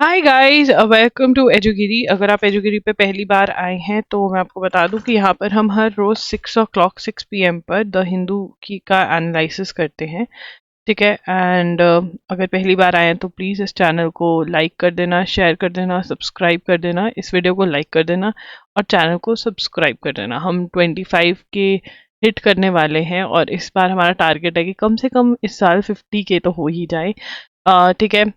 Hi guys, welcome to एजुगिरी। अगर आप एजुगिरी पे पहली बार आए हैं तो मैं आपको बता दूं कि यहाँ पर हम हर रोज 6 o'clock 6 p.m पर द हिंदू की का एनालिसिस करते हैं। ठीक है। एंड अगर पहली बार आए हैं तो प्लीज़ इस चैनल को लाइक कर देना, शेयर कर देना, सब्सक्राइब कर देना, इस वीडियो को लाइक कर देना और चैनल को सब्सक्राइब कर देना। हम 25 के हिट करने वाले हैं और इस बार हमारा टारगेट है कि कम से कम इस साल 50 के तो हो ही जाए। ठीक है।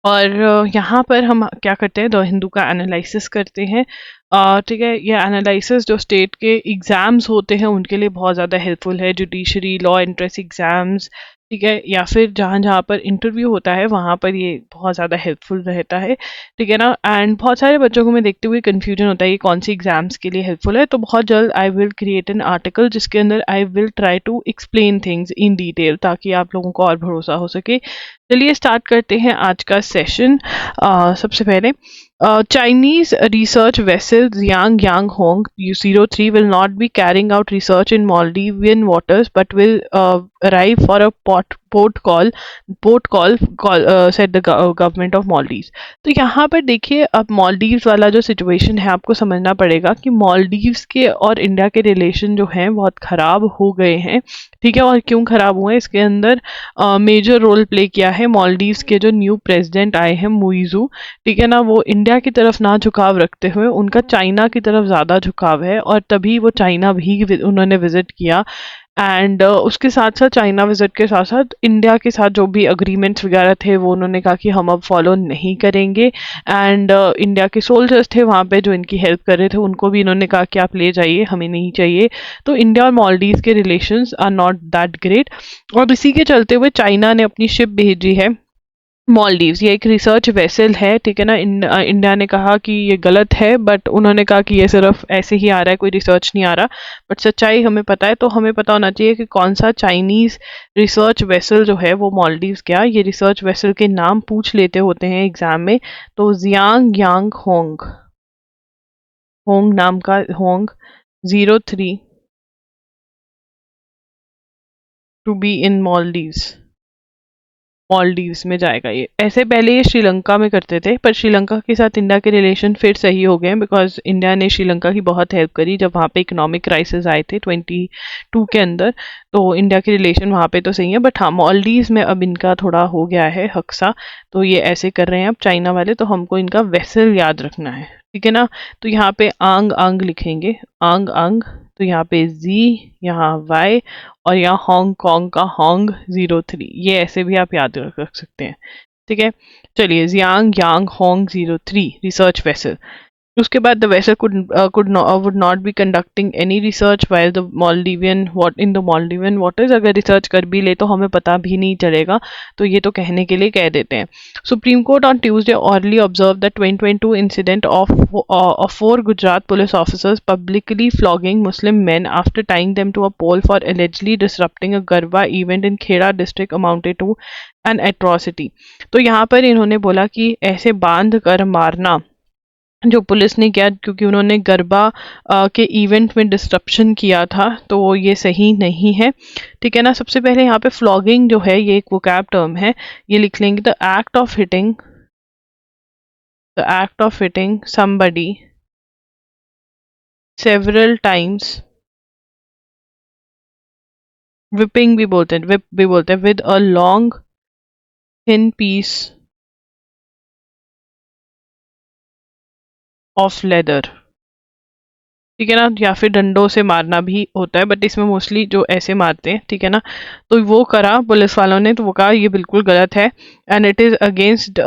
और यहाँ पर हम क्या करते हैं, द हिंदू का एनालिसिस करते हैं। ठीक है। ये एनालिसिस जो स्टेट के एग्ज़ाम्स होते हैं उनके लिए बहुत ज़्यादा हेल्पफुल है। जुडिशरी, लॉ एंट्रेंस एग्ज़ाम्स, ठीक है, या फिर जहाँ जहाँ पर इंटरव्यू होता है वहाँ पर ये बहुत ज़्यादा हेल्पफुल रहता है। ठीक है ना। एंड बहुत सारे बच्चों को मैं देखते हुए कन्फ्यूजन होता है ये कौन सी एग्ज़ाम्स के लिए हेल्पफुल है। तो बहुत जल्द I will create an article जिसके अंदर I will try to explain things in detail ताकि आप लोगों को और भरोसा हो सके। चलिए स्टार्ट करते हैं आज का सेशन। सबसे पहले Chinese research vessel Jiang Yang Hong U03 will not be carrying out research in Maldivian waters but will arrive for a port call said the government of Maldives। तो यहाँ पर देखिए, अब मालदीव्स वाला जो सिचुएशन है आपको समझना पड़ेगा कि मालदीव्स के और इंडिया के रिलेशन जो हैं बहुत ख़राब हो गए हैं। ठीक है। और क्यों ख़राब हुए इसके अंदर मेजर रोल प्ले किया है मालदीव्स के जो न्यू प्रेसिडेंट आए हैं मुइज़ू। ठीक है ना। वो इंडिया की तरफ ना झुकाव रखते हुए उनका चाइना की तरफ ज़्यादा झुकाव है और तभी वो चाइना भी उन्होंने विजिट किया। एंड उसके साथ साथ चाइना विजिट के साथ साथ इंडिया के साथ जो भी अग्रीमेंट्स वगैरह थे वो उन्होंने कहा कि हम अब फॉलो नहीं करेंगे। एंड इंडिया के सोल्जर्स थे वहाँ पे जो इनकी हेल्प कर रहे थे उनको भी इन्होंने कहा कि आप ले जाइए, हमें नहीं चाहिए। तो इंडिया और मालदीव के relations are not that great. और इसी के चलते हुए चाइना ने अपनी शिप भेजी है मालदीव्स। ये एक रिसर्च वेसल है। ठीक है ना। इंडिया ने कहा कि ये गलत है बट उन्होंने कहा कि ये सिर्फ ऐसे ही आ रहा है, कोई रिसर्च नहीं आ रहा। बट सच्चाई हमें पता है, तो हमें पता होना चाहिए कि कौन सा चाइनीज रिसर्च वेसल जो है वो मालदीव्स क्या। ये रिसर्च वेसल के नाम पूछ लेते होते हैं एग्जाम में। तो जियांग यांग होंग, होंग नाम का, Hong 03 to be in Maldives, Maldives में जाएगा। ये ऐसे पहले ये श्रीलंका में करते थे पर श्रीलंका के साथ इंडिया के रिलेशन फिर सही हो गए हैं बिकॉज इंडिया ने श्रीलंका की बहुत हेल्प करी जब वहाँ पे इकोनॉमिक क्राइसिस आए थे 22 के अंदर। तो इंडिया के रिलेशन वहाँ पे तो सही है बट हाँ मालदीव्स में अब इनका थोड़ा हो गया है हक्सा। तो ये ऐसे कर रहे हैं अब चाइना वाले, तो हमको इनका वेसल याद रखना है। ठीक है ना। तो यहाँ पे आंग आंग लिखेंगे, आंग आंग। तो यहाँ पे जी, यहाँ वाई और यहाँ हांगकांग का होंग 03, ये ऐसे भी आप याद रख सकते हैं। ठीक है। चलिए, जियांग यांग होंग 03 रिसर्च वेसल। उसके बाद the vessel would not be conducting any research while the Maldivian what in the Maldivian waters. अगर रिसर्च कर भी ले तो हमें पता भी नहीं चलेगा, तो ये तो कहने के लिए कह देते हैं। Supreme court on Tuesday orally observed the 2022 incident of four Gujarat police officers publicly flogging Muslim men after tying them to a pole for allegedly disrupting a Garba event in Kheda district amounted to an atrocity। तो यहाँ पर इन्होंने बोला कि ऐसे बांध कर मारना जो पुलिस ने किया क्योंकि उन्होंने गरबा के इवेंट में डिस्ट्रप्शन किया था, तो ये सही नहीं है। ठीक है ना। सबसे पहले यहाँ पे फ्लॉगिंग जो है ये एक वोकैब टर्म है। ये लिख लेंगे, the act of hitting somebody several times, whipping भी बोलते हैं, whip भी बोलते हैं, with a long thin piece of leather। ठीक है ना। या फिर डंडों से मारना भी होता है बट इसमें मोस्टली जो ऐसे मारते हैं। ठीक है ना। तो वो करा पुलिस वालों ने, तो वो कहा ये बिल्कुल गलत है and it is against,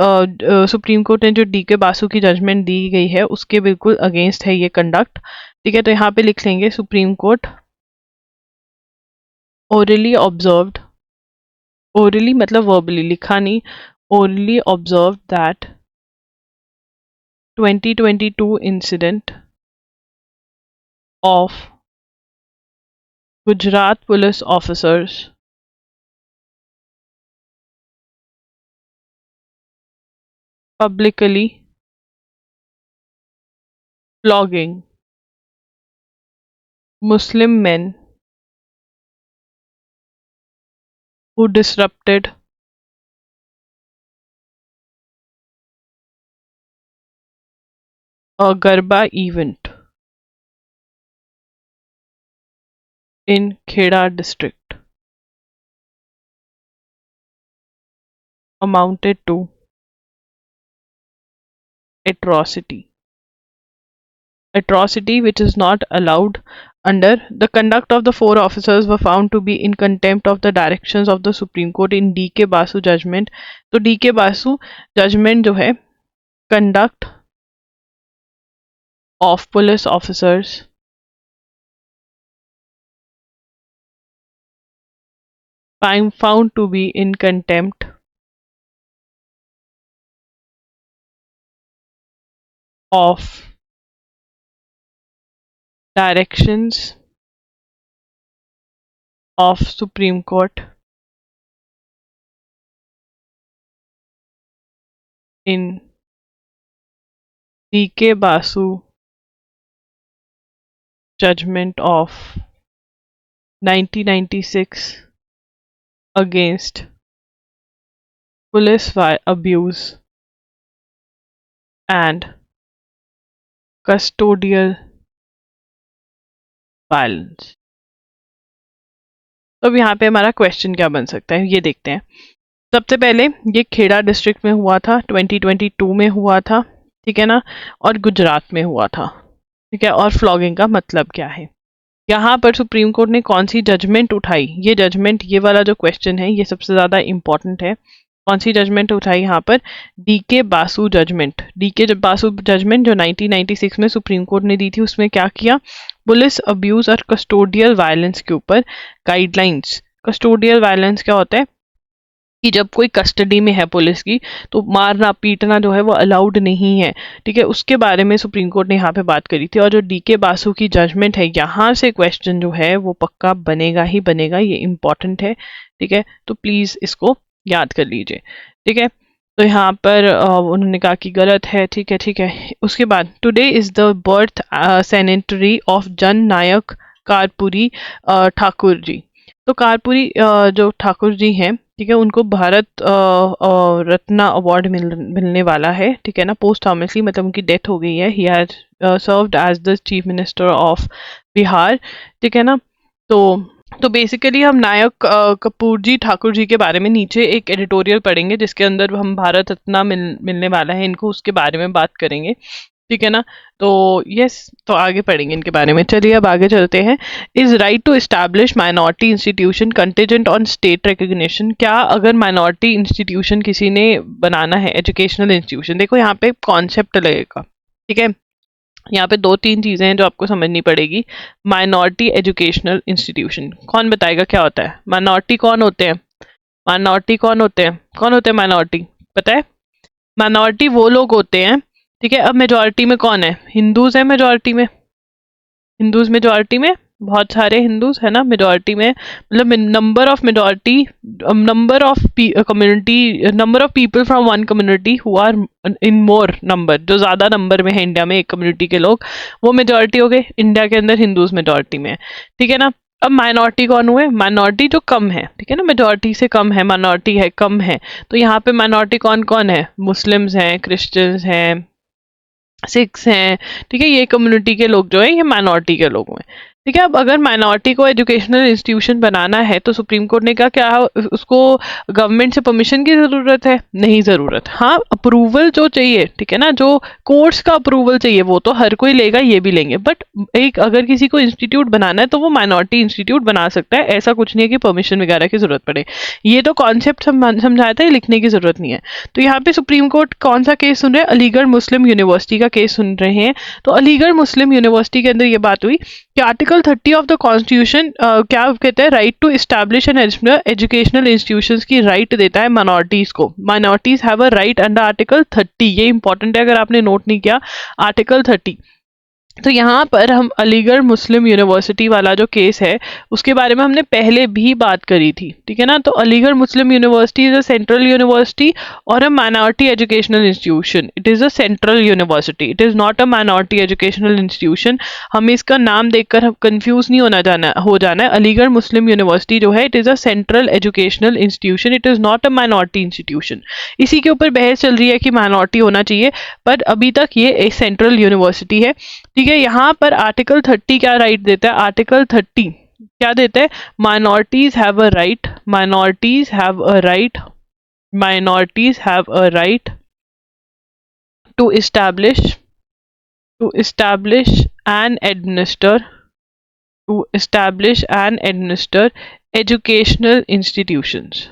supreme court ने जो DK बासु की जजमेंट दी गई है उसके बिल्कुल अगेंस्ट है ये कंडक्ट। ठीक है। तो यहाँ पे लिख लेंगे, supreme court orally observed, orally मतलब वर्बली लिखा नहीं, orally observe that 2022 incident of Gujarat police officers publicly flogging Muslim men who disrupted a Garba event in Kheda district amounted to atrocity. Atrocity which is not allowed under the conduct of the four officers were found to be in contempt of the directions of the Supreme Court in D.K. Basu judgment. तो D.K. Basu judgment जो है conduct of police officers found to be in contempt of directions of Supreme Court in D.K. Basu judgment of 1996 against police abuse and custodial violence. तो अब यहाँ पे हमारा question क्या बन सकता है ये देखते हैं। सबसे पहले ये खेड़ा डिस्ट्रिक्ट में हुआ था, 2022 में हुआ था, ठीक है ना, और गुजरात में हुआ था, ठीक है। और फ्लॉगिंग का मतलब क्या है, यहाँ पर सुप्रीम कोर्ट ने कौन सी जजमेंट उठाई, ये जजमेंट, ये वाला जो क्वेश्चन है ये सबसे ज़्यादा इंपॉर्टेंट है। कौन सी जजमेंट उठाई यहाँ पर, डीके बासु जजमेंट। डीके बासु जजमेंट जो 1996 में सुप्रीम कोर्ट ने दी थी, उसमें क्या किया, पुलिस अब्यूज और कस्टोडियल वायलेंस के ऊपर गाइडलाइंस। कस्टोडियल वायलेंस क्या होता है कि जब कोई कस्टडी में है पुलिस की तो मारना पीटना जो है वो अलाउड नहीं है, ठीक है। उसके बारे में सुप्रीम कोर्ट ने यहाँ पे बात करी थी। और जो डीके बासु की जजमेंट है, यहाँ से क्वेश्चन जो है वो पक्का बनेगा ही बनेगा, ये इम्पॉर्टेंट है, ठीक है। तो प्लीज़ इसको याद कर लीजिए, ठीक है। तो यहाँ पर उन्होंने कहा कि गलत है, ठीक है, ठीक है। उसके बाद today is the birth sanitary of Jan Nayak कारपुरी Thakur ji. तो कारपुरी जो ठाकुर जी हैं, ठीक है, उनको भारत रत्न अवार्ड मिलने वाला है, ठीक है ना, पोस्टहमसली, मतलब उनकी डेथ हो गई है। He has served as the chief minister of Bihar, ठीक है ना। तो बेसिकली हम नायक कपूर जी ठाकुर जी के बारे में नीचे एक एडिटोरियल पढ़ेंगे जिसके अंदर हम भारत रत्न मिलने वाला है इनको, उसके बारे में बात करेंगे, ठीक है ना। तो यस, तो आगे पढ़ेंगे इनके बारे में। चलिए अब आगे चलते हैं। Is right to establish minority institution contingent on state recognition. क्या अगर माइनॉरिटी इंस्टीट्यूशन किसी ने बनाना है, एजुकेशनल इंस्टीट्यूशन, देखो यहाँ पे कॉन्सेप्ट लगेगा, ठीक है। यहाँ पे 2-3 चीज़ें हैं जो आपको समझनी पड़ेगी। माइनॉरिटी एजुकेशनल इंस्टीट्यूशन, कौन बताएगा क्या होता है? माइनॉरिटी कौन होते हैं? माइनॉरिटी कौन होते हैं? कौन होते हैं माइनॉरिटी, पता है? माइनॉरिटी वो लोग होते हैं, ठीक है। अब मेजॉरिटी में कौन है? हिंदूज है मेजॉरिटी में, हिंदूज मेजॉरिटी में, बहुत सारे हिंदूज है ना मेजॉरिटी में, मतलब number of majority, number of community, number of people from one community who are in more number, जो ज़्यादा नंबर में है इंडिया में एक कम्युनिटी के लोग, वो मेजॉरिटी हो गए। इंडिया के अंदर हिंदूज मेजॉरिटी में है, ठीक है ना। अब माइनॉरिटी कौन हुए? माइनॉरिटी जो कम है, ठीक है ना, मेजॉरिटी से कम है, माइनॉरिटी है, कम है। तो यहाँ पे माइनॉरिटी कौन कौन है? मुस्लिम्स हैं, क्रिश्चियंस हैं, सिख्स हैं, ठीक है। ये कम्युनिटी के लोग जो है ये माइनॉरिटी के लोग हैं, ठीक है। अब अगर माइनॉरिटी को एजुकेशनल इंस्टीट्यूशन बनाना है तो सुप्रीम कोर्ट ने कहा क्या उसको गवर्नमेंट से परमिशन की ज़रूरत है? नहीं ज़रूरत। हाँ, अप्रूवल जो चाहिए, ठीक है ना, जो कोर्ट्स का अप्रूवल चाहिए वो तो हर कोई लेगा, ये भी लेंगे, बट एक अगर किसी को इंस्टीट्यूट बनाना है तो वो माइनॉरिटी इंस्टीट्यूट बना सकता है, ऐसा कुछ नहीं है कि परमिशन वगैरह की ज़रूरत पड़े। ये तो कॉन्सेप्ट समझाया था, ये लिखने की ज़रूरत नहीं है। तो यहाँ पे सुप्रीम कोर्ट कौन सा केस सुन रहे हैं? अलीगढ़ मुस्लिम यूनिवर्सिटी का केस सुन रहे हैं। तो अलीगढ़ मुस्लिम यूनिवर्सिटी के अंदर ये बात हुई कि आर्टिकल 30 ऑफ द कॉन्स्टिट्यूशन क्या कहते हैं, right to establish and educational institutions की राइट देता है माइनॉरिटीज को। Minorities have a right under article 30, ये इंपॉर्टेंट है अगर आपने नोट नहीं किया, आर्टिकल 30, तो यहाँ पर हम अलीगढ़ मुस्लिम यूनिवर्सिटी वाला जो केस है उसके बारे में हमने पहले भी बात करी थी, ठीक है ना। तो Aligarh Muslim University is a central university और a minority educational institution. It is a central university, it is not a minority educational institution. हमें इसका नाम देखकर हम कंफ्यूज नहीं हो जाना है। अलीगढ़ मुस्लिम यूनिवर्सिटी जो है it is a central educational institution, it is not a minority institution. इसी के ऊपर बहस चल रही है कि माइनॉरिटी होना चाहिए, पर अभी तक ये एक सेंट्रल यूनिवर्सिटी है, ठीक है। यहाँ पर आर्टिकल 30 क्या राइट देता है? आर्टिकल 30 क्या देता है? Minorities have a right, minorities have a right, minorities have a right to establish and administer educational institutions।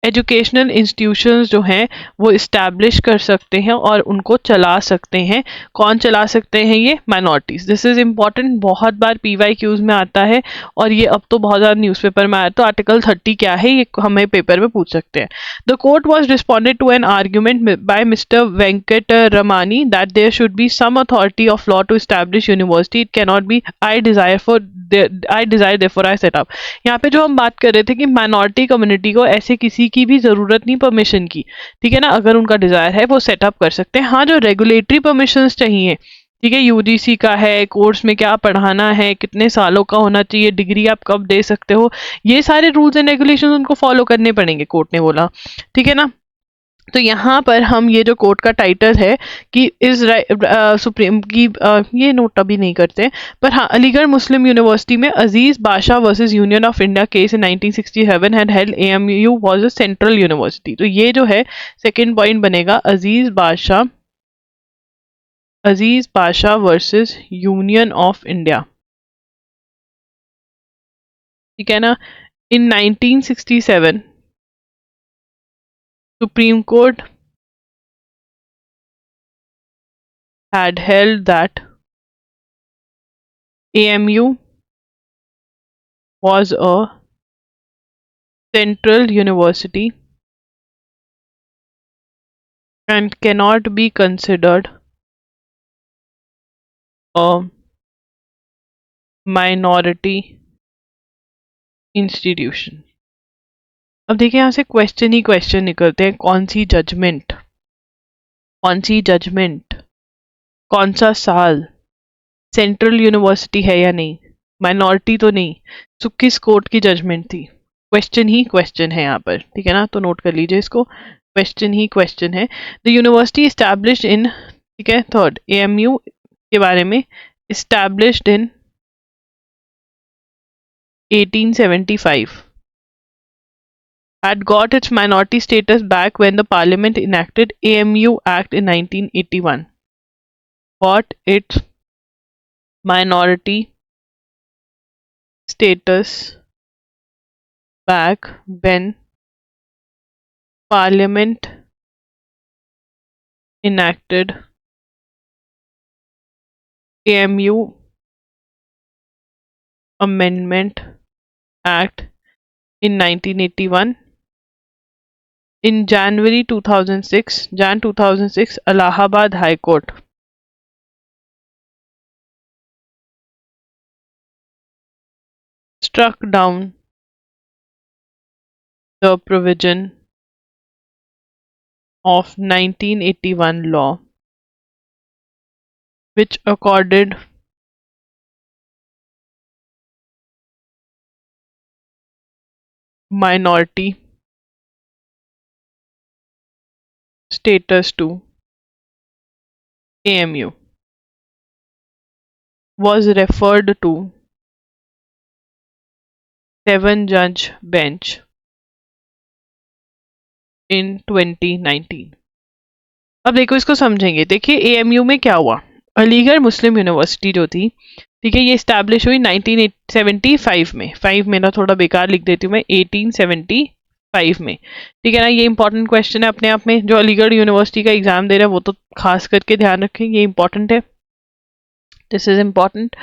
Educational institutions जो हैं वो इस्टेब्लिश कर सकते हैं और उनको चला सकते हैं। कौन चला सकते हैं? ये माइनॉरिटीज। दिस इज इम्पॉर्टेंट, बहुत बार PYQs में आता है और ये अब तो बहुत ज़्यादा न्यूज़पेपर में आया। तो आर्टिकल 30 क्या है ये हमें पेपर में पूछ सकते हैं। The court was responded to an argument by mister Venkat Ramani that there should be some authority of law to establish university, it cannot be I desire therefore I set up. यहाँ पे जो हम बात कर रहे थे कि माइनॉरिटी कम्युनिटी को ऐसे किसी की भी जरूरत नहीं परमिशन की, ठीक है ना। अगर उनका डिजायर है वो सेटअप कर सकते हैं। हाँ, जो रेगुलेटरी परमिशंस चाहिए, ठीक है, UGC का है, कोर्स में क्या पढ़ाना है, कितने सालों का होना चाहिए, डिग्री आप कब दे सकते हो, ये सारे रूल्स एंड रेगुलेशंस उनको फॉलो करने पड़ेंगे, कोर्ट ने बोला, ठीक है ना। तो यहाँ पर हम ये जो कोर्ट का टाइटल है कि इस सुप्रीम की ये नोट अभी नहीं करते, पर हाँ, अलीगढ़ मुस्लिम यूनिवर्सिटी में अजीज बादशाह versus union of India case in 1967 had held AMU was a central university. तो ये जो है सेकंड पॉइंट बनेगा, अजीज बादशाह वर्सेस यूनियन ऑफ इंडिया, ठीक है ना। इन 1967 Supreme Court had held that AMU was a central university and cannot be considered a minority institution। अब देखिए यहाँ से क्वेश्चन ही क्वेश्चन निकलते हैं। कौन सी जजमेंट, कौन सा साल, सेंट्रल यूनिवर्सिटी है या नहीं, माइनॉरिटी तो नहीं, सो किस कोर्ट की जजमेंट थी? क्वेश्चन ही क्वेश्चन है यहाँ पर, ठीक है ना। तो नोट कर लीजिए इसको, क्वेश्चन ही क्वेश्चन है। द यूनिवर्सिटी इस्टेब्लिश्ड इन, ठीक है, थर्ड AMU के बारे में, established in 1875, had got its minority status back when the parliament enacted AMU Act in 1981, got its minority status back when parliament enacted AMU Amendment Act in 1981। In January 2006, Allahabad High Court struck down the provision of 1981 law which accorded minority status to AMU, was referred to 7-judge bench in 2019। अब देखो इसको समझेंगे। देखिए AMU में क्या हुआ, Aligarh Muslim university जो थी, ठीक है, ये इस्टेब्लिश हुई 1975 में। 5 मेरा थोड़ा बेकार लिख देती हूँ मैं, 1875 में, ठीक है ना। ये इंपॉर्टेंट क्वेश्चन है अपने आप में। जो अलीगढ़ यूनिवर्सिटी का एग्जाम दे रहा है वो तो खास करके ध्यान रखें, ये इंपॉर्टेंट है, दिस इज इम्पॉर्टेंट,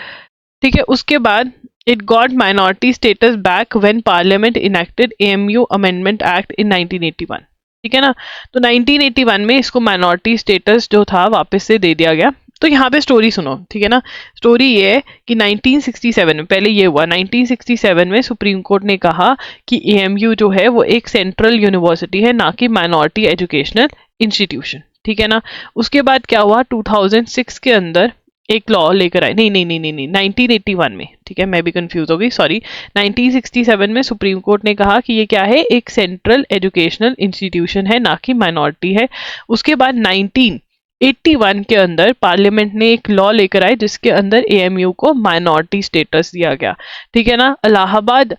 ठीक है। उसके बाद it got minority status back when parliament enacted AMU amendment act in 1981, ठीक है ना। तो 1981 में इसको माइनॉरिटी स्टेटस जो था वापस से दे दिया गया। तो तो यहाँ पे स्टोरी सुनो, ठीक है ना। स्टोरी ये है कि 1967 में, पहले ये हुआ 1967 में सुप्रीम कोर्ट ने कहा कि एएमयू जो है वो एक सेंट्रल यूनिवर्सिटी है, ना कि माइनॉरिटी एजुकेशनल इंस्टीट्यूशन, ठीक है ना। उसके बाद क्या हुआ, 2006 के अंदर एक लॉ लेकर आए, नहीं 1981 में, ठीक है, मैं भी कंफ्यूज हो गई, सॉरी। 1967 में सुप्रीम कोर्ट ने कहा कि ये क्या है, एक सेंट्रल एजुकेशनल इंस्टीट्यूशन है, ना कि माइनॉरिटी है। उसके बाद 1981 के अंदर पार्लियामेंट ने एक लॉ लेकर आए जिसके अंदर एएमयू को माइनॉरिटी स्टेटस दिया गया, ठीक है ना। इलाहाबाद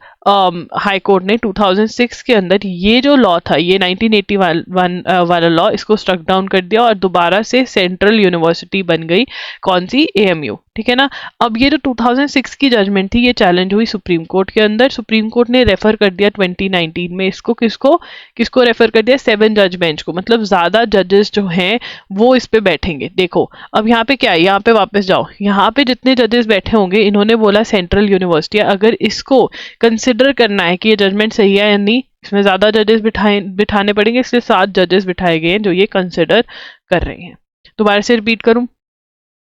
हाई कोर्ट ने 2006 के अंदर ये जो लॉ था, ये 1981 वाला लॉ, इसको स्ट्रक डाउन कर दिया और दोबारा से सेंट्रल यूनिवर्सिटी बन गई, कौन सी, एएमयू, ठीक है ना। अब ये जो 2006 की जजमेंट थी, ये चैलेंज हुई सुप्रीम कोर्ट के अंदर। सुप्रीम कोर्ट ने रेफर कर दिया 2019 में इसको, किसको रेफर कर दिया, 7 जज बेंच को, मतलब ज्यादा जजेस जो हैं वो इस पे बैठेंगे। देखो अब यहाँ पे क्या है, यहाँ पे वापस जाओ, यहाँ पे जितने जजेस बैठे होंगे, इन्होंने बोला सेंट्रल यूनिवर्सिटी, अगर इसको कंसिडर करना है कि ये जजमेंट सही है या नहीं, इसमें ज्यादा जजेस बिठाने पड़ेंगे, इसलिए 7 जजेस बिठाए गए हैं जो ये कंसिडर कर रहे हैं। दोबारा से रिपीट करूं,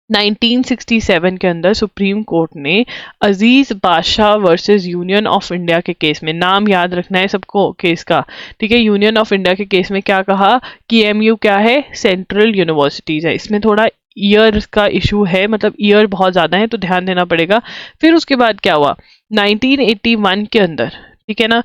1967 के अंदर सुप्रीम कोर्ट ने अजीज बादशाह वर्सेस यूनियन ऑफ इंडिया के केस में, नाम याद रखना है सबको केस का, ठीक है, यूनियन ऑफ इंडिया के केस में क्या कहा कि एमयू क्या है, सेंट्रल यूनिवर्सिटीज है। इसमें थोड़ा ईयर का इशू है, मतलब ईयर बहुत ज्यादा है तो ध्यान देना पड़ेगा। फिर उसके बाद क्या हुआ, 1981 के अंदर, ठीक है ना,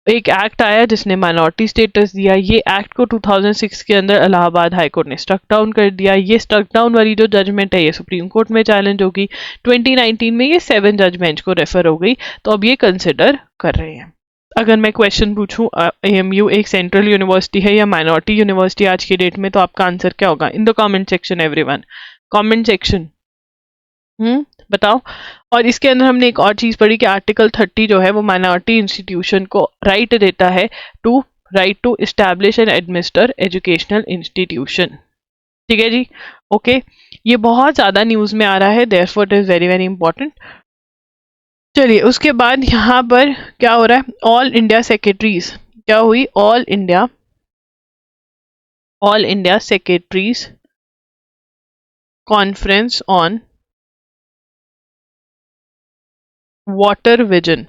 एक एक्ट आया जिसने माइनॉरिटी स्टेटस दिया। ये एक्ट को 2006 के अंदर इलाहाबाद हाई कोर्ट ने स्ट्रक डाउन कर दिया। ये स्ट्रक डाउन वाली जो जजमेंट है ये सुप्रीम कोर्ट में चैलेंज होगी। 2019 में ये 7 जज बेंच को रेफर हो गई, तो अब ये कंसिडर कर रहे हैं। अगर मैं क्वेश्चन पूछूं एएमयू एक सेंट्रल यूनिवर्सिटी है या माइनॉरिटी यूनिवर्सिटी आज की डेट में, तो आपका आंसर क्या होगा, in the comment section everyone, comment section. बताओ। और इसके अंदर हमने एक और चीज पढ़ी कि आर्टिकल 30 जो है वो माइनॉरिटी इंस्टीट्यूशन को राइट देता है right to establish and administer educational institution, ठीक है जी, ओके। ये बहुत ज्यादा न्यूज में आ रहा है, therefore it is very very important. चलिए उसके बाद यहाँ पर क्या हो रहा है, ऑल इंडिया सेक्रेटरीज, क्या हुई, all India secretaries conference on water vision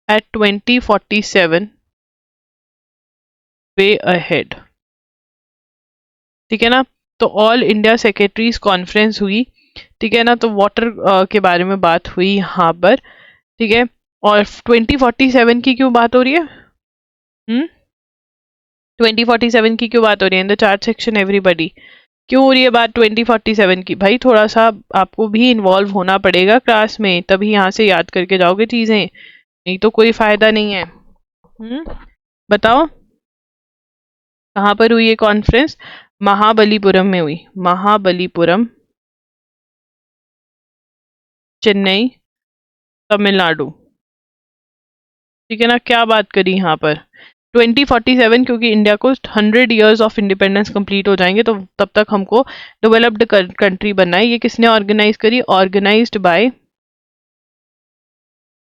at 2047 way ahead, ठीक है ना। तो ऑल इंडिया सेक्रेटरीज कॉन्फ्रेंस हुई, ठीक है ना, तो वाटर के बारे में बात हुई यहाँ पर, ठीक है। और 2047 की क्यों बात हो रही है, 2047 की क्यों बात हो रही है, in the chart section everybody, क्यों हो रही है बात 2047 की, भाई थोड़ा सा आपको भी इन्वॉल्व होना पड़ेगा क्लास में, तभी यहाँ से याद करके जाओगे चीजें, नहीं तो कोई फायदा नहीं है। बताओ कहाँ पर हुई ये कॉन्फ्रेंस, महाबलीपुरम में हुई, महाबलीपुरम, चेन्नई, तमिलनाडु, ठीक है ना। क्या बात करी यहाँ पर, 2047, क्योंकि इंडिया को 100 इयर्स ऑफ इंडिपेंडेंस कंप्लीट हो जाएंगे, तो तब तक हमको डेवलप्ड कंट्री बनना है। ये किसने ऑर्गेनाइज करी, organised by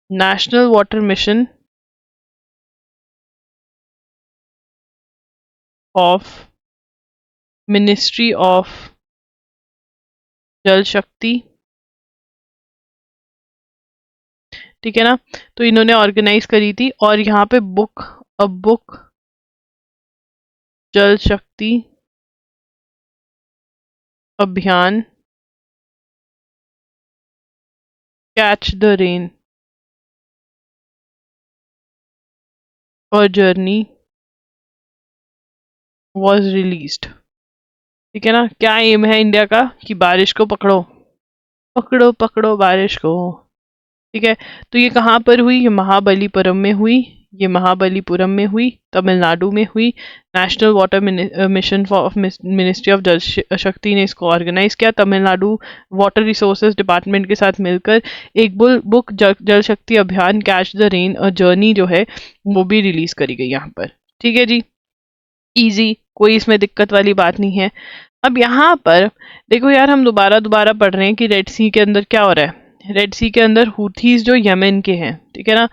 National Water Mission of Ministry of Jal Shakti, ठीक है ना। तो इन्होंने ऑर्गेनाइज करी थी, और यहाँ पे बुक जल शक्ति अभियान कैच द रेन और जर्नी वॉज रिलीज्ड, ठीक है ना। क्या एम है इंडिया का कि बारिश को पकड़ो, पकड़ो पकड़ो बारिश को, ठीक है। तो ये कहाँ पर हुई, ये महाबलीपुरम में हुई, ये महाबलीपुरम में हुई, तमिलनाडु में हुई। National Water mission for ministry of Jal शक्ति ने इसको ऑर्गेनाइज किया, तमिलनाडु वाटर रिसोर्सेज डिपार्टमेंट के साथ मिलकर एक बुक जल शक्ति अभियान कैच द रेन और जर्नी जो है वो भी रिलीज करी गई यहाँ पर, ठीक है जी, इजी, कोई इसमें दिक्कत वाली बात नहीं है। अब यहाँ पर देखो यार, हम दोबारा पढ़ रहे हैं कि रेड सी के अंदर क्या हो रहा है, रेड सी के अंदर हूथीज जो यमन के हैं, ठीक है ना,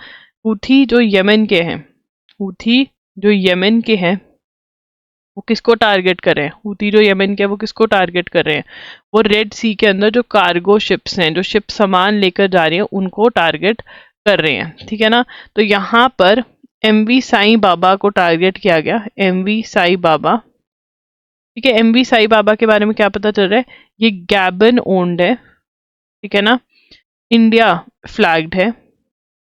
हूथी जो यमन के हैं, हूथी जो यमन के हैं, वो किसको टारगेट कर रहे हैं? हूती जो यमन के, वो किसको टारगेट कर रहे हैं? वो रेड सी के अंदर जो कार्गो शिप्स हैं, जो शिप सामान लेकर जा रही हैं, उनको टारगेट कर रहे हैं, ठीक है ना। तो यहाँ पर एमवी साईं बाबा को टारगेट किया गया, एमवी साईं बाबा, ठीक है। एमवी साईं बाबा के बारे में क्या पता चल रहा है? ये गैबन ओन्ड है, ठीक है ना। इंडिया फ्लैग्ड है,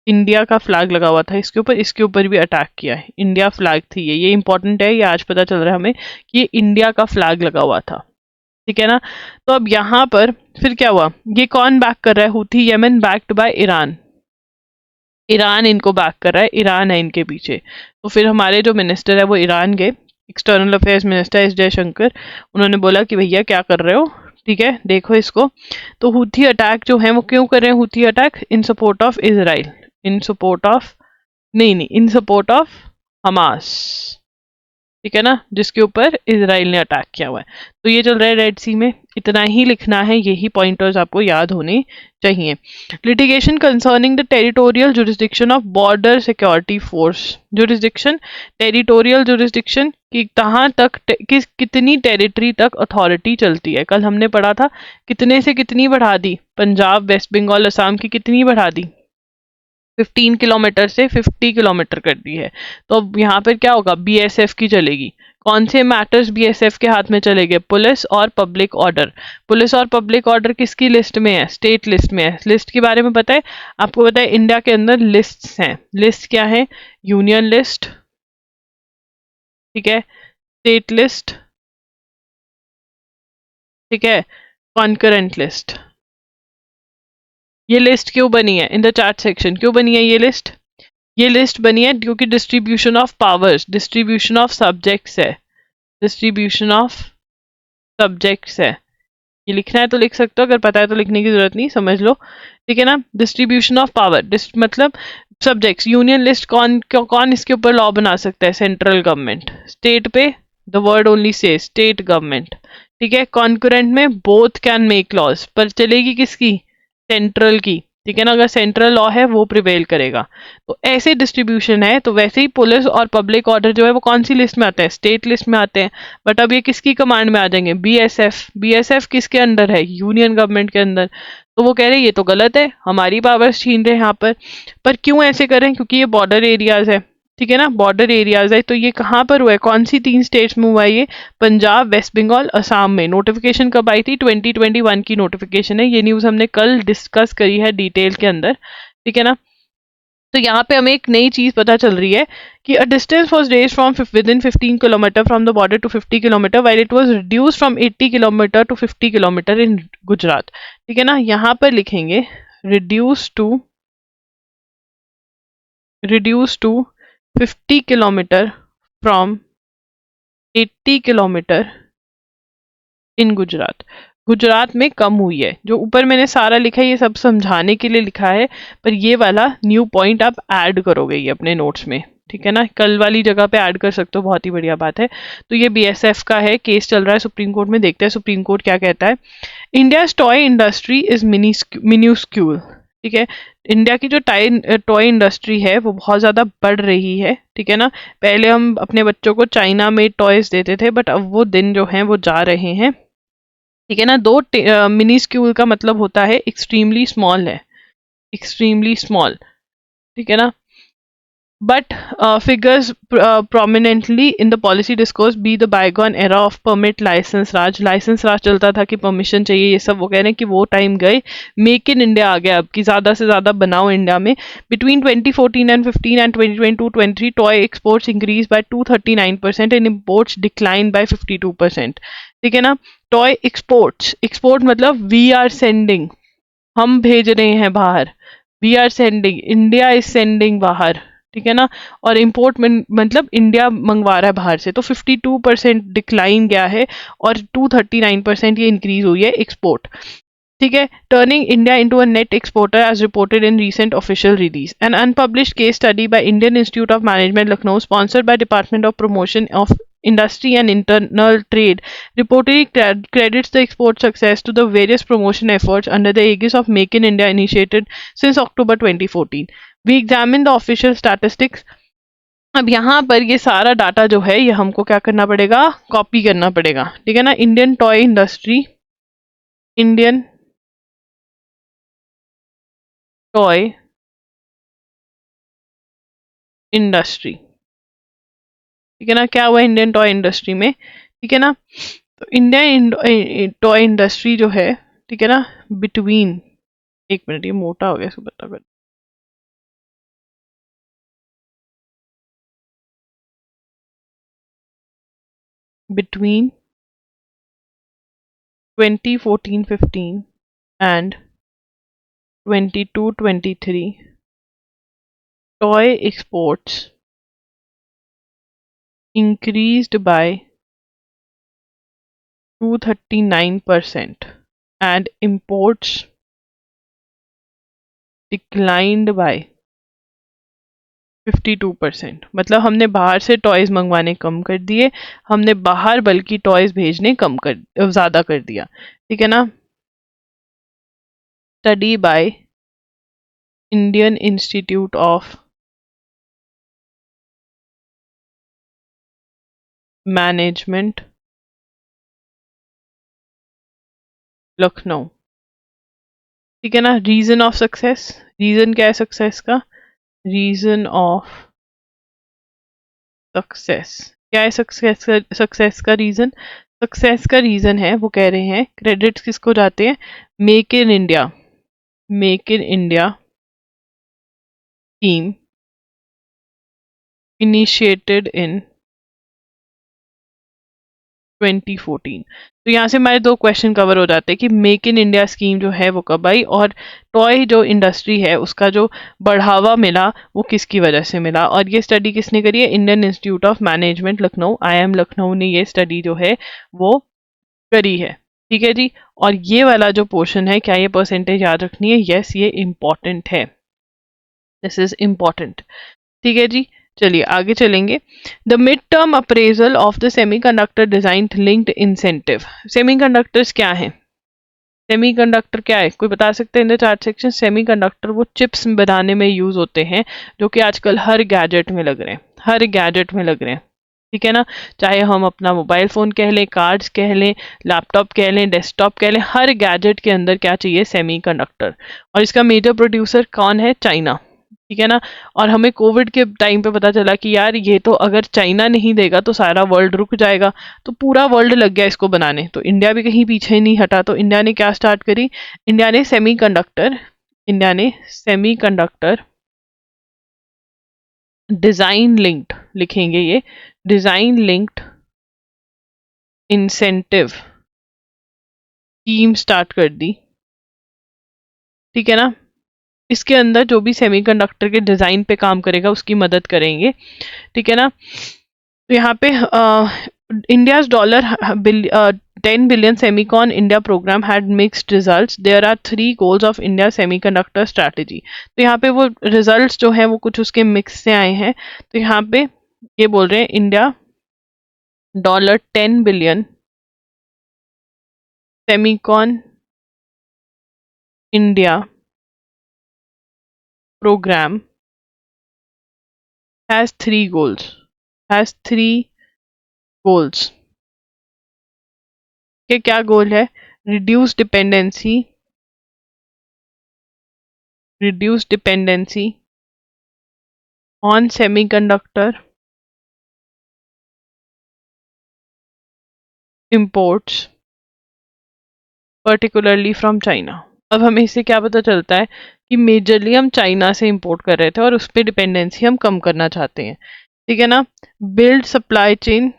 इंडिया का फ्लैग लगा हुआ था इसके ऊपर भी अटैक किया है। इंडिया फ्लैग थी ये इंपॉर्टेंट है, ये आज पता चल रहा है हमें कि ये इंडिया का फ्लैग लगा हुआ था, ठीक है ना। तो अब यहाँ पर फिर क्या हुआ? ये कौन बैक कर रहा है? Houthi Yemen backed by Iran. Iran इनको बैक कर रहा है, ईरान है इनके पीछे। तो फिर हमारे जो मिनिस्टर है वो ईरान गए, external affairs minister S Jaishankar, उन्होंने बोला कि भैया क्या कर रहे हो, ठीक है, देखो इसको। तो हूथी अटैक जो है वो क्यों कर रहे हैं? Houthi attack in support of Israel, in support of, नहीं, इन सपोर्ट ऑफ हमास, ठीक है ना, जिसके ऊपर इजराइल ने अटैक किया हुआ है। तो ये चल रहा है रेड सी में, इतना ही लिखना है, यही पॉइंटर्स आपको याद होने चाहिए। Litigation concerning the territorial jurisdiction of border security force. Jurisdiction, territorial jurisdiction कि कहाँ तक कितनी टेरिटरी तक अथॉरिटी चलती है। कल हमने पढ़ा था कितने से कितनी बढ़ा दी, पंजाब, वेस्ट बंगाल, असम की कितनी बढ़ा दी? 15 किलोमीटर से 50 किलोमीटर कर दी है। तो अब यहाँ पर क्या होगा? बीएसएफ की चलेगी। कौन से मैटर्स बीएसएफ के हाथ में चलेंगे? पुलिस और पब्लिक ऑर्डर। पुलिस और पब्लिक ऑर्डर किसकी लिस्ट में है? स्टेट लिस्ट में है। लिस्ट के बारे में पता है आपको? पता है इंडिया के अंदर लिस्ट्स हैं। लिस्ट क्या है? यूनियन लिस्ट, ठीक है, स्टेट लिस्ट, ठीक है, कॉन्करेंट लिस्ट। ये लिस्ट क्यों बनी है? इन द चार्ट सेक्शन क्यों बनी है ये लिस्ट? ये लिस्ट बनी है क्योंकि distribution of powers, distribution of subjects है, डिस्ट्रीब्यूशन ऑफ सब्जेक्ट्स है। ये लिखना है तो लिख सकते हो, अगर पता है तो लिखने की जरूरत नहीं, समझ लो, ठीक है ना। डिस्ट्रीब्यूशन ऑफ पावर, मतलब सब्जेक्ट्स। यूनियन लिस्ट कौन इसके ऊपर लॉ बना सकता है? Central government. स्टेट पे the word only say state government, ठीक है। कॉन्करेंट में बोथ कैन मेक लॉज, पर चलेगी किसकी? सेंट्रल की, ठीक है ना। अगर सेंट्रल लॉ है वो प्रिवेल करेगा। तो ऐसे डिस्ट्रीब्यूशन है। तो वैसे ही पुलिस और पब्लिक ऑर्डर जो है वो कौन सी लिस्ट में आते हैं? स्टेट लिस्ट में आते हैं। बट अब ये किसकी कमांड में आ जाएंगे? बीएसएफ। बीएसएफ किसके अंदर है? यूनियन गवर्नमेंट के अंदर। तो वो कह रहे हैं ये तो गलत है, हमारी पावर्स छीन रहे हैं यहाँ पर क्यों ऐसे कर रहे हैं? क्योंकि ये बॉर्डर एरियाज है, ठीक है ना, बॉर्डर एरियाज है। तो ये कहाँ पर हुआ है? कौन सी 3 स्टेट्स में हुआ है ये? पंजाब, वेस्ट बंगाल, असम में। नोटिफिकेशन कब आई थी? 2021 की नोटिफिकेशन है। ये न्यूज़ हमने कल डिस्कस करी है डिटेल के अंदर, ठीक है ना। तो यहाँ पे हमें एक नई चीज पता चल रही है कि a distance was raised from within 15 kilometre from the border to 50 kilometre while it was reduced from 80 kilometre to 50 kilometre in Gujarat, ठीक है ना। यहाँ पर लिखेंगे reduce to 50 kilometre from 80 kilometre in Gujarat. Gujarat में कम हुई है। जो ऊपर मैंने सारा लिखा है ये सब समझाने के लिए लिखा है, पर ये वाला न्यू पॉइंट आप ऐड करोगे ये अपने नोट्स में, ठीक है ना। कल वाली जगह पे ऐड कर सकते हो, बहुत ही बढ़िया बात है। तो ये बीएसएफ का है, केस चल रहा है सुप्रीम कोर्ट में, देखते हैं सुप्रीम कोर्ट क्या कहता है। इंडिया टॉय इंडस्ट्री इज मिन्यूस्क्यूल, ठीक है। इंडिया की जो टॉय इंडस्ट्री है वो बहुत ज़्यादा बढ़ रही है, ठीक है ना। पहले हम अपने बच्चों को चाइना में टॉयज देते थे, बट अब वो दिन जो हैं वो जा रहे हैं, ठीक है ना। मिनी स्क्यूल का मतलब होता है एक्सट्रीमली स्मॉल है, एक्सट्रीमली स्मॉल, ठीक है ना। But figures prominently in the policy discourse be the bygone era of permit license राज चलता था कि परमिशन चाहिए, ये सब वो कह रहे हैं कि वो टाइम गए, मेक इन इंडिया आ गया अब कि ज़्यादा से ज़्यादा बनाओ इंडिया में। Between 2014 and 15 and 2022-23 toy exports increase by 239% and imports decline by 52%, ठीक है ना। टॉय एक्सपोर्ट मतलब वी आर सेंडिंग, हम भेज रहे हैं बाहर, we are sending, India is sending बाहर, ठीक है ना। और इम्पोर्ट में मतलब इंडिया मंगवा रहा है बाहर से। तो 52% डिक्लाइन गया है और 239% ये इंक्रीज हुई है एक्सपोर्ट, ठीक है। Turning India into a net exporter as reported in recent official release. An unpublished case study by Indian Institute of Management Lucknow sponsored by Department of Promotion of Industry and Internal Trade reportedly credits the export success to the various promotion efforts under the aegis of Make in India initiated since October 2014. We examined the official statistics अब यहाँ पर ये सारा data जो है ये हमको क्या करना पड़ेगा, कॉपी करना पड़ेगा, ठीक है ना। Indian toy industry, Indian toy industry, ठीक है ना। क्या हुआ इंडियन टॉय इंडस्ट्री में, ठीक है ना। तो इंडियन टॉय इंडस्ट्री जो है, ठीक है ना, बिटवीन, एक मिनट ये मोटा हो गया, इसको बता कर, between 2014-15 and 22-23 toy exports increased by 239% and imports declined by 52%। मतलब हमने बाहर से टॉयज मंगवाने कम कर दिए, हमने बाहर बल्कि टॉयज भेजने कम कर, ज़्यादा कर दिया, ठीक है ना। Study by Indian Institute of Management Lucknow, ठीक है ना। रीजन ऑफ सक्सेस, रीजन क्या है सक्सेस का, रीजन ऑफ सक्सेस क्या है, सक्सेस का रीजन, सक्सेस का रीजन है, वो कह रहे हैं क्रेडिट्स किसको जाते हैं, make in India, make in India scheme initiated in 2014। तो यहाँ से हमारे दो क्वेश्चन कवर हो जाते हैं कि मेक इन इंडिया स्कीम जो है वो कब आई, और टॉय जो इंडस्ट्री है उसका जो बढ़ावा मिला वो किसकी वजह से मिला। और ये स्टडी किसने करी है, Indian Institute of Management Lucknow, IIM Lucknow ने ये स्टडी जो है वो करी है, ठीक है जी। और ये वाला जो पोर्शन है, क्या ये परसेंटेज याद रखनी है, यस ये इम्पॉर्टेंट है, दिस इज इम्पॉर्टेंट, ठीक है जी। चलिए आगे चलेंगे। The mid term appraisal of the semiconductor design linked incentive. Semiconductors क्या है, सेमीकंडक्टर क्या है, कोई बता सकते हैं in the chart section. Semiconductor वो चिप्स बनाने में यूज होते हैं जो कि आजकल हर गैजेट में लग रहे हैं, हर गैजेट में लग रहे हैं, ठीक है ना। चाहे हम अपना मोबाइल फ़ोन कह लें, कार्ड्स कह लें, लैपटॉप कह लें, डेस्कटॉप कह लें, हर गैजेट के अंदर क्या चाहिए, सेमीकंडक्टर। और इसका मेजर प्रोड्यूसर कौन है, चाइना, ठीक है ना। और हमें कोविड के टाइम पे पता चला कि यार ये तो अगर चाइना नहीं देगा तो सारा वर्ल्ड रुक जाएगा, तो पूरा वर्ल्ड लग गया इसको बनाने, तो इंडिया भी कहीं पीछे नहीं हटा। तो इंडिया ने क्या स्टार्ट करी, इंडिया ने सेमीकंडक्टर, इंडिया ने सेमीकंडक्टर डिज़ाइन लिंक्ड, लिखेंगे ये, design linked incentive scheme start कर दी, ठीक है ना। इसके अंदर जो भी सेमीकंडक्टर के डिज़ाइन पे काम करेगा उसकी मदद करेंगे, ठीक है ना। तो यहाँ पे India's dollar 10 billion Semicon India programme had mixed results, there are 3 goals of India semiconductor strategy. तो यहाँ पे वो रिजल्ट्स जो हैं वो कुछ उसके मिक्स से आए हैं। तो यहाँ पे ये बोल रहे हैं India dollar 10 billion Semicon India program has three goals, has three goals। के क्या गोल है, reduce dependency, reduce dependency on semiconductor imports particularly from China। अब हमें इससे क्या पता चलता है कि मेजरली हम चाइना से इंपोर्ट कर रहे थे और उस पर डिपेंडेंसी हम कम करना चाहते हैं, ठीक है ना। बिल्ड सप्लाई चेन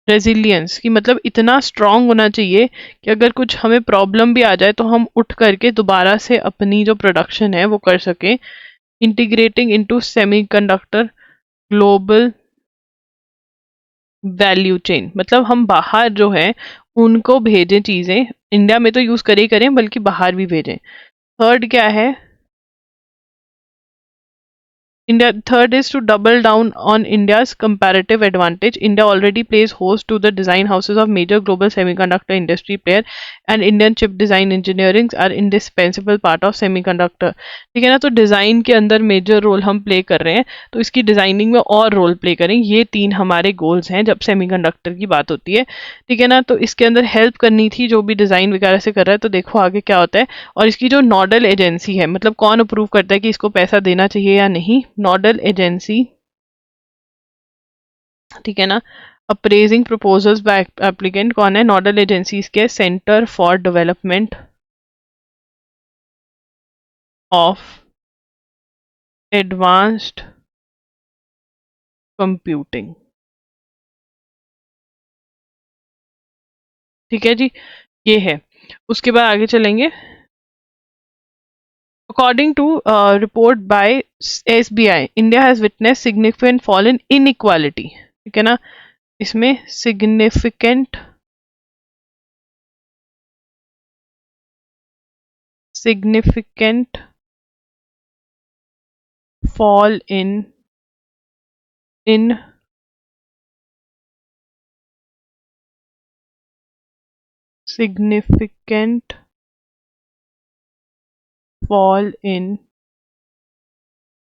रेजिलियंस की मतलब इतना स्ट्रांग होना चाहिए कि अगर कुछ हमें प्रॉब्लम भी आ जाए तो हम उठ करके दोबारा से अपनी जो प्रोडक्शन है वो कर सकें। Integrating into semiconductor global value chain, मतलब हम बाहर जो है उनको भेजें चीज़ें, इंडिया में तो यूज़ करें ही करें बल्कि बाहर भी भेजें। थर्ड क्या है, India, third is to double down on India's comparative advantage. India already plays host to the design houses of major global semiconductor industry player, and Indian chip design engineering are indispensable part of semiconductor. ठीक है ना, तो design के अंदर major role हम play कर रहे हैं, तो इसकी डिज़ाइनिंग में और रोल प्ले करें। ये 3 हमारे गोल्स हैं जब सेमीकंडक्टर की बात होती है। ठीक है ना, तो इसके अंदर हेल्प करनी थी जो भी डिज़ाइन वगैरह से कर रहा है। तो देखो आगे क्या होता है, और इसकी जो नोडल एजेंसी है, मतलब कौन अप्रूव करता है कि इसको पैसा देना चाहिए या नहीं, नोडल एजेंसी। ठीक है ना, अप्रेजिंग प्रपोजल्स बाय एप्लीकेंट कौन है, नोडल एजेंसीज के centre for development of advanced computing. ठीक है जी, ये है। उसके बाद आगे चलेंगे। According to a report by SBI, India has witnessed significant fall in inequality. ठीक है ना, इसमें significant fall in significant fall in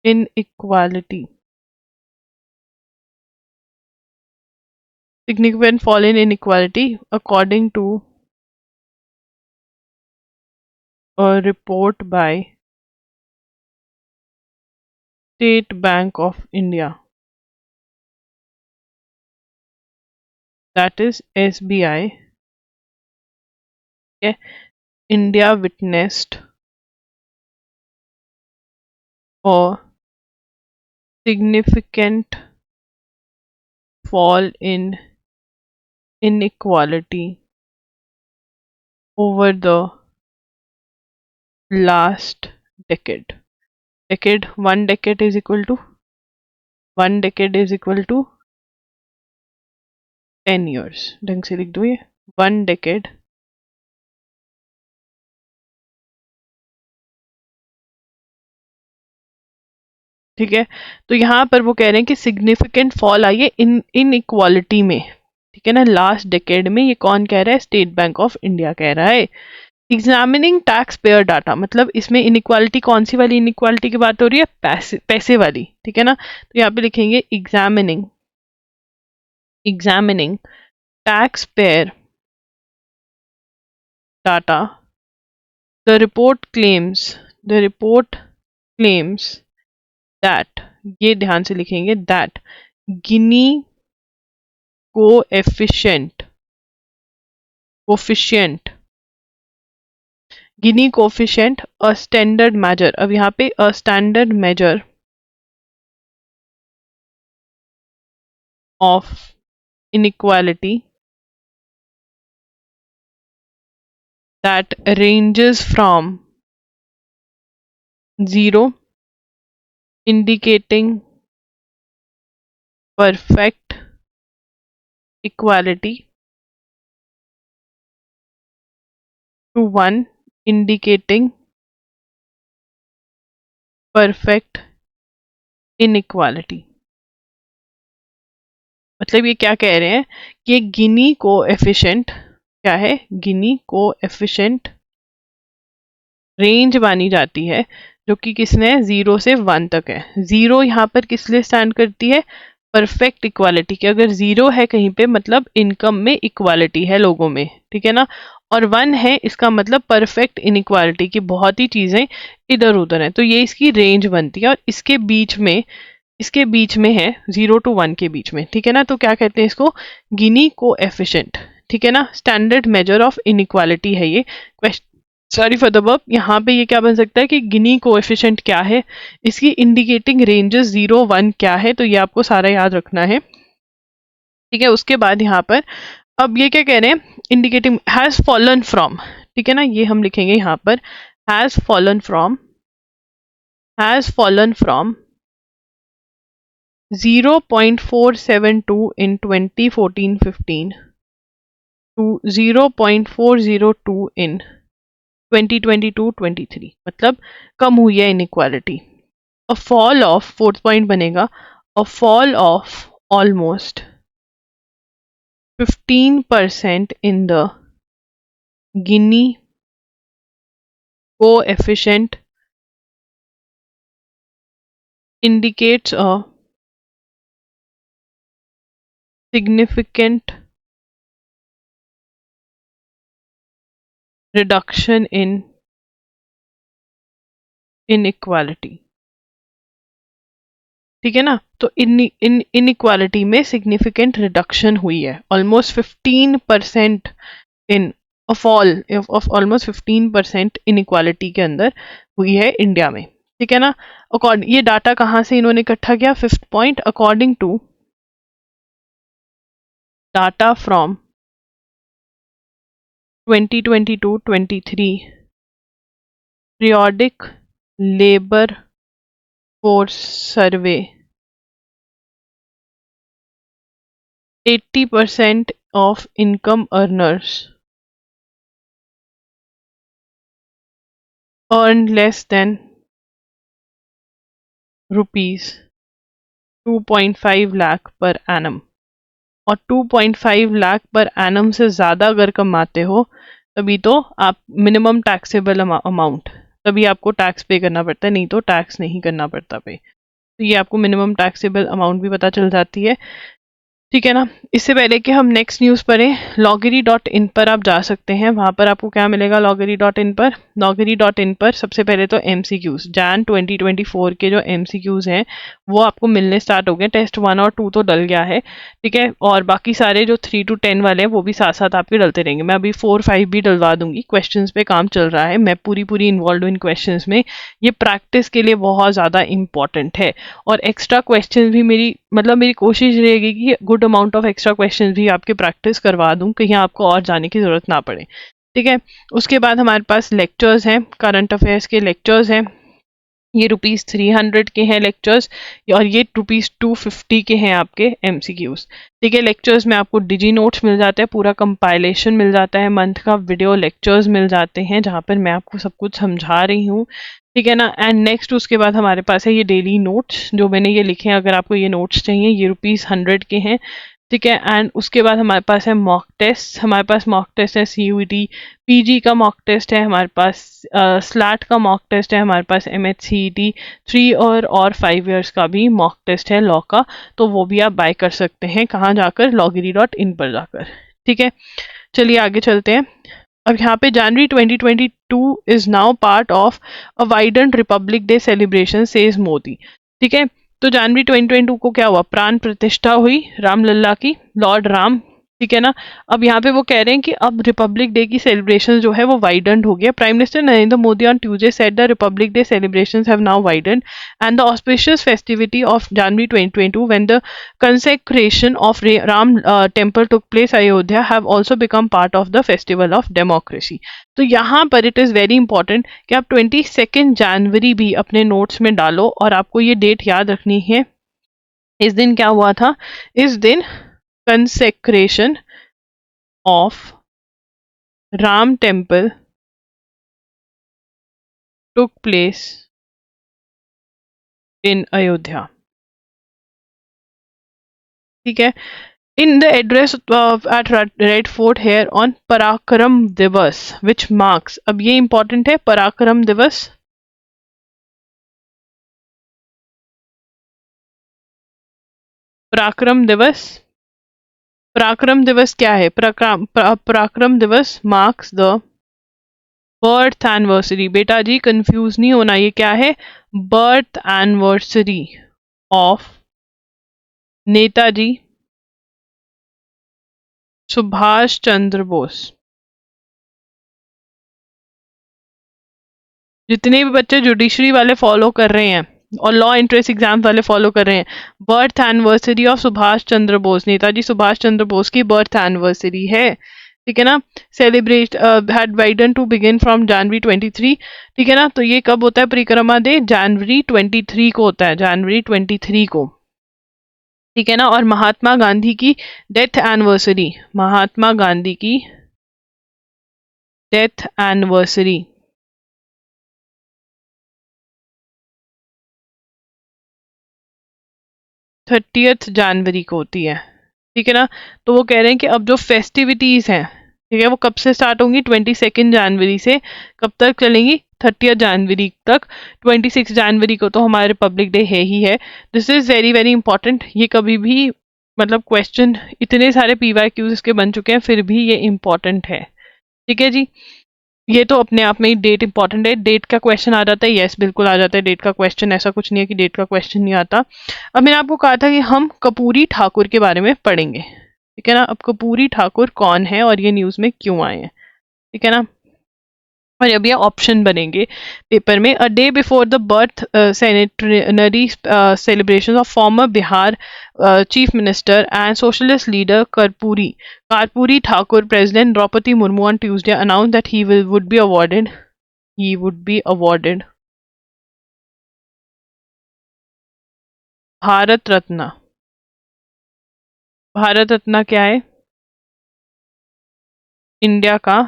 inequality. Significant fall in inequality according to a report by State Bank of India, that is SBI. Okay. India witnessed a significant fall in inequality over the last decade. One decade is equal to 10 years. ढंग से लिख दो ये, 1 decade ठीक है। तो यहाँ पर वो कह रहे हैं कि सिग्निफिकेंट फॉल आई है इन इक्वालिटी में। ठीक है ना, लास्ट डेकेड में। ये कौन कह रहा है, स्टेट बैंक ऑफ इंडिया कह रहा है। एग्जामिनिंग टैक्स पेयर डाटा, मतलब इसमें इनइक्वालिटी कौन सी वाली इनइक्वालिटी की बात हो रही है, पैसे वाली। ठीक है ना, तो यहाँ पे लिखेंगे examining tax payer data, the report claims that, ये ध्यान से लिखेंगे, that Guinea coefficient a standard major. अब यहाँ पे a standard measure of inequality that ranges from 0 indicating perfect equality to 1 indicating perfect inequality। मतलब ये क्या कह रहे हैं कि गिनी कोएफिशिएंट क्या है, गिनी कोएफिशिएंट रेंज मानी जाती है जो कि किसने 0 से 1 तक है। 0 यहाँ पर किस लिए स्टैंड करती है, परफेक्ट इक्वालिटी की। अगर 0 है कहीं पे मतलब इनकम में इक्वालिटी है लोगों में। ठीक है ना, और 1 है इसका मतलब परफेक्ट इनइक्वालिटी की बहुत ही चीजें इधर उधर हैं। तो ये इसकी रेंज बनती है, और इसके बीच में है 0 to 1 के बीच में। ठीक है ना, तो क्या कहते हैं इसको, गिनी कोएफिशिएंट। ठीक है ना, स्टैंडर्ड मेजर ऑफ इनइक्वालिटी है ये। Sorry for the verb. यहाँ पे ये क्या बन सकता है कि गिनी कोएफिशिएंट क्या है, इसकी इंडिकेटिंग रेंजेस 0 1 क्या है, तो ये आपको सारा याद रखना है। ठीक है, उसके बाद यहाँ पर अब ये क्या कह रहे हैं, इंडिकेटिंग हैज फॉलन फ्रॉम। ठीक है ना, ये हम लिखेंगे यहाँ पर has fallen from 0.472 in 2014-15 to 0.402 in 2022-23। मतलब कम हुई है inequality. A fall of, fourth point बनेगा, a fall of almost 15% in the Gini coefficient indicates a significant reduction in inequality. ठीक है ना, तो इनइक्वालिटी में सिग्निफिकेंट रिडक्शन हुई है, almost 15% in fall of almost 15% inequality के अंदर हुई है इंडिया में। ठीक है ना, अकॉर्डिंग, ये डाटा कहाँ से इन्होंने इकट्ठा किया, fifth point, according to data from 2022-23 periodic labor force survey, 80% of income earners earn less than rupees 2.5 lakh per annum, और 2.5 लाख पर एनम से ज़्यादा अगर कमाते हो तभी तो आप मिनिमम टैक्सेबल अमाउंट, तभी आपको टैक्स पे करना पड़ता है, नहीं तो टैक्स नहीं करना पड़ता पे। तो ये आपको मिनिमम टैक्सेबल अमाउंट भी पता चल जाती है। ठीक है ना, इससे पहले कि हम नेक्स्ट न्यूज़ पढ़ें, loggery.in पर आप जा सकते हैं, वहाँ पर आपको क्या मिलेगा loggery.in पर, loggery.in पर सबसे पहले तो MCQs जैन 2024 के जो MCQs हैं वो आपको मिलने स्टार्ट हो गए, टेस्ट 1 और 2 तो डल गया है, ठीक है, और बाकी सारे जो 3 to 10 वाले हैं वो भी साथ साथ आपके डलते रहेंगे। मैं अभी 4-5 भी डलवा दूंगी, क्वेश्चन पे काम चल रहा है, मैं पूरी इन्वॉल्व हूँ इन क्वेश्चन में, ये प्रैक्टिस के लिए बहुत ज़्यादा इंपॉर्टेंट है। और एक्स्ट्रा क्वेश्चन भी मेरी कोशिश रहेगी कि good amount of extra question भी आपके प्रैक्टिस करवा दूं, कहीं आपको और जाने की ज़रूरत ना पड़े। ठीक है, उसके बाद हमारे पास लेक्चर्स हैं, करंट अफेयर्स के लेक्चर्स हैं, ये ₹300 के हैं लेक्चर्स, और ये ₹250 के हैं आपके MCQs। ठीक है, लेक्चर्स में आपको डिजी नोट्स मिल जाते हैं, पूरा कंपाइलेशन मिल जाता है, मंथ का वीडियो लेक्चर्स मिल जाते हैं जहाँ पर मैं आपको सब कुछ समझा रही हूँ। ठीक है ना, एंड नेक्स्ट उसके बाद हमारे पास है ये डेली नोट्स जो मैंने ये लिखे हैं, अगर आपको ये नोट्स चाहिए ये ₹100 के हैं। ठीक है, एंड उसके बाद हमारे पास है मॉक टेस्ट, हमारे पास मॉक टेस्ट है CUET PG का मॉक टेस्ट है, हमारे पास स्लैट का मॉक टेस्ट है, हमारे पास MHCET 3 और 5 ईयर्स का भी मॉक टेस्ट है लॉ का, तो वो भी आप बाय कर सकते हैं, कहाँ जाकर, loggery.in पर जाकर। ठीक है, चलिए आगे चलते हैं। अब यहाँ पे जनवरी 2022 is now part of a widened Republic day celebration says Modi. ठीक है, तो जनवरी 2022 को क्या हुआ, प्राण प्रतिष्ठा हुई रामलला की, लॉर्ड राम। ठीक है ना, अब यहाँ पे वो कह रहे हैं कि अब रिपब्लिक डे की सेलिब्रेशन जो है वो वाइडेंड हो गया। Prime minister Narendra Modi on Tuesday said the Republic day celebrations have now widened and the auspicious festivity of January 2022 when the consecration of Ram temple took place Ayodhya have also become part of the festival of democracy। तो यहाँ पर it is very important कि आप 22 जनवरी भी अपने notes में डालो, और आपको ये डेट याद रखनी है। इस दिन क्या हुआ था, इस दिन consecration of Ram temple took place in Ayodhya. ठीक है, in the address at Red Fort here on Parakram Divas, which marks, अब ये important है पराक्रम दिवस, पराक्रम दिवस, पराक्रम दिवस क्या है, पराक्रम दिवस मार्क्स द बर्थ एनिवर्सरी, बेटा जी कंफ्यूज नहीं होना, ये क्या है, birth anniversary of Netaji Subhash Chandra Bose. जितने भी बच्चे जुडिशरी वाले फॉलो कर रहे हैं और लॉ एंट्रेंस एग्जाम वाले फॉलो कर रहे हैं, birth anniversary of Subhash Chandra Bose, Netaji Subhash Chandra Bose की बर्थ एनिवर्सरी है। ठीक है ना, celebrate had widen to begin from January 23। ठीक है ना, तो ये कब होता है परिक्रमा डे, जनवरी 23 को होता है, जनवरी 23 को। ठीक है ना, और महात्मा गांधी की डेथ एनिवर्सरी, महात्मा गांधी की डेथ एनिवर्सरी 30th जनवरी को होती है, ठीक है ना। तो वो कह रहे हैं कि अब जो फेस्टिविटीज हैं, ठीक है, वो कब से स्टार्ट होंगी, 22 जनवरी से कब तक चलेंगी, 30 जनवरी तक। 26 जनवरी को तो हमारा रिपब्लिक डे है ही है। This is very very important. ये कभी भी मतलब क्वेश्चन, इतने सारे पीवाईक्यूज इसके बन चुके हैं फिर भी ये इंपॉर्टेंट है, ठीक है जी। ये तो अपने आप में ही डेट इंपॉर्टेंट है। डेट का क्वेश्चन आ जाता है, यस बिल्कुल आ जाता है डेट का क्वेश्चन, ऐसा कुछ नहीं है कि डेट का क्वेश्चन नहीं आता। अब मैंने आपको कहा था कि हम कपूरी ठाकुर के बारे में पढ़ेंगे, ठीक है ना। अब कपूरी ठाकुर कौन है और ये न्यूज में क्यों आए हैं, ठीक है ना। और अब ये ऑप्शन बनेंगे पेपर में। A day before the birth sanitary celebration of former Bihar chief minister and socialist leader Karpuri Thakur, President Draupadi Murmu on Tuesday announced that would be awarded Bharat Ratna. Bharat Ratna क्या है, इंडिया का,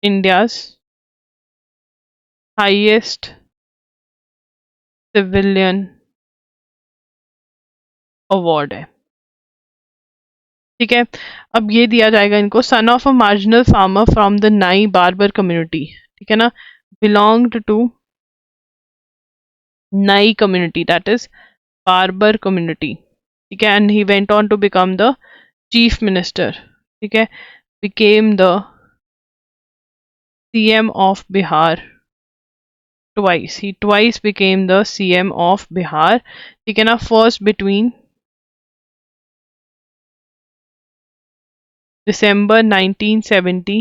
इंडियाज हाईएस्ट सिविलियन अवार्ड है, ठीक है। अब ये दिया जाएगा इनको, son of a marginal farmer from the Nai barber community, ठीक है ना, belonged to Nai community, that is barber community, ठीक है। And he went on to become the chief minister, ठीक है, became the CM of Bihar twice. He twice became the CM of Bihar, ठीक है ना। First between December 1970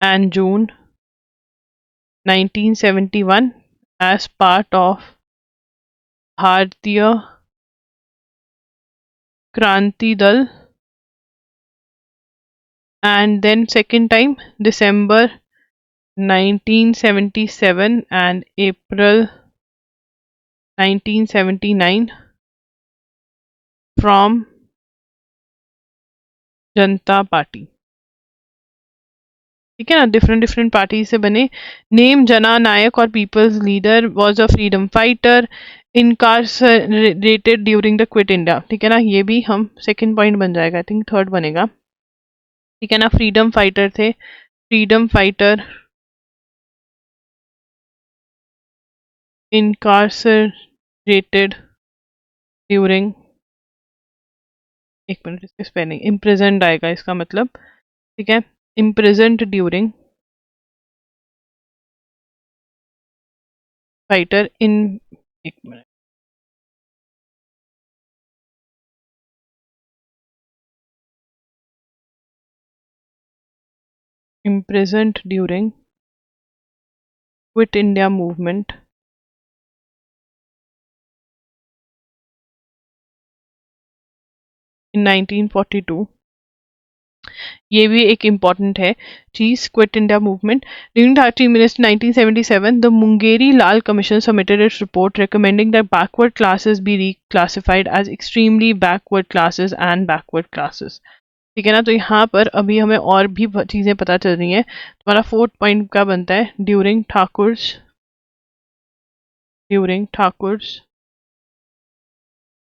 and June 1971 as part of Bharatiya Kranti Dal, and then second time December 1977 and April 1979 from Janata party, ठीक है ना। Different different party से बने। Name Jana Nayak और people's leader, was a freedom fighter, incarcerated during the Quit India, ठीक है ना। ये भी हम सेकंड पॉइंट बन जाएगा, आई थिंक थर्ड बनेगा, ठीक है ना। फ्रीडम फाइटर थे, फ्रीडम फाइटर इनकार्सरेटेड ड्यूरिंग, एक मिनट इसके स्पेलिंग, इम्प्रिजेंट आएगा इसका मतलब, ठीक है, इम्प्रिजेंट ड्यूरिंग फाइटर इन, एक minute, imprisoned during Quit India movement in 1942। ये भी एक इम्पॉर्टेंट है चीज, Quit India Movement. During 30 minutes 1977 the Mungeri Lal Commission submitted its report recommending that backward classes be reclassified as extremely backward classes and backward classes, ठीक है ना। तो यहाँ पर अभी हमें और भी चीजें पता चल रही हैं। तुम्हारा फोर्थ पॉइंट का बनता है during Thakur's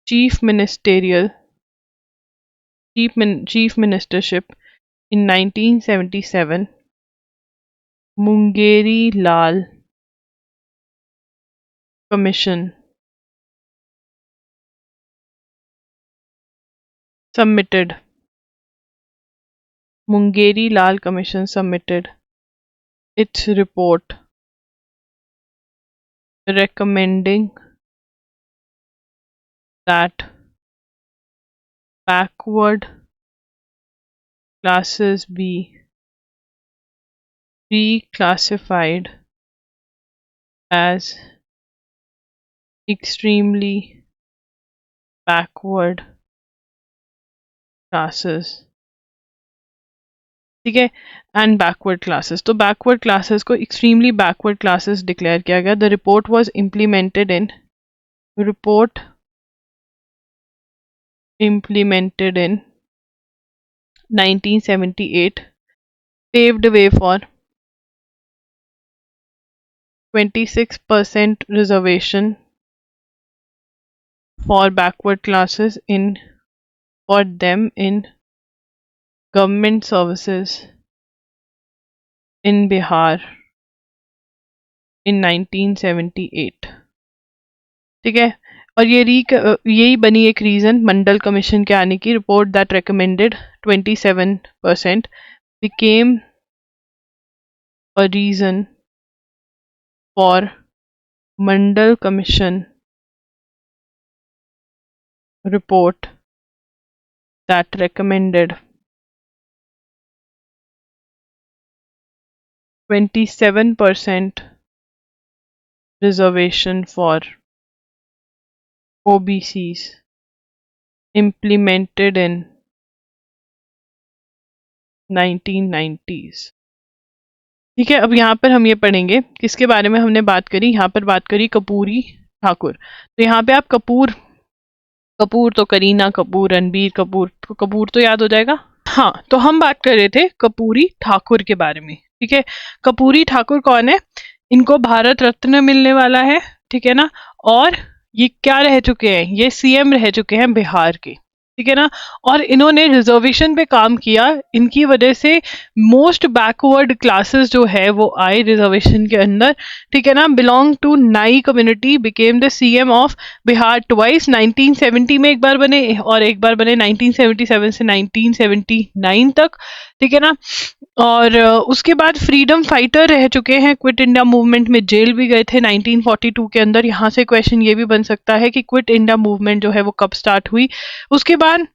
chief ministerial chief ministership in 1977, Mungeri Lal Commission submitted its report recommending that backward classes be reclassified as extremely backward classes, ठीक है, एंड बैकवर्ड क्लासेस। तो बैकवर्ड क्लासेस को एक्सट्रीमली बैकवर्ड क्लासेस डिक्लेयर किया गया। The report was implemented in 1978, paved way for 26% reservation for backward classes for them in government services in Bihar in 1978. ठीक है, और यही बनी एक रीजन मंडल कमीशन के आने की। Report that recommended 27% became a reason for Mandal Commission report that recommended 27% reservation for OBCs implemented in 1990s। ठीक है, अब यहाँ पर हम ये पढ़ेंगे किसके बारे में हमने बात करी। यहाँ पर बात करी कपूरी ठाकुर। तो यहाँ पे आप कपूर तो करीना कपूर, रणबीर कपूर, तो कपूर तो याद हो जाएगा। हाँ, तो हम बात कर रहे थे कपूरी ठाकुर के बारे में। ठीक है, कपूरी ठाकुर कौन है? इनको भारत रत्न मिलने वाला है। ठीक है ना, और ये क्या रह चुके हैं? ये सीएम रह चुके हैं बिहार के। ठीक है ना, और इन्होंने रिजर्वेशन पे काम किया। इनकी वजह से मोस्ट बैकवर्ड क्लासेस जो है वो आए रिजर्वेशन के अंदर। ठीक है ना, belong to Nai community, became the CM of Bihar twice. 1970 में एक बार बने और एक बार बने 1977 से 1979 तक। ठीक है ना, और उसके बाद फ्रीडम फाइटर रह चुके हैं। क्विट इंडिया मूवमेंट में जेल भी गए थे 1942 के अंदर। यहाँ से क्वेश्चन ये भी बन सकता है कि क्विट इंडिया मूवमेंट जो है वो कब स्टार्ट हुई। उसके बाद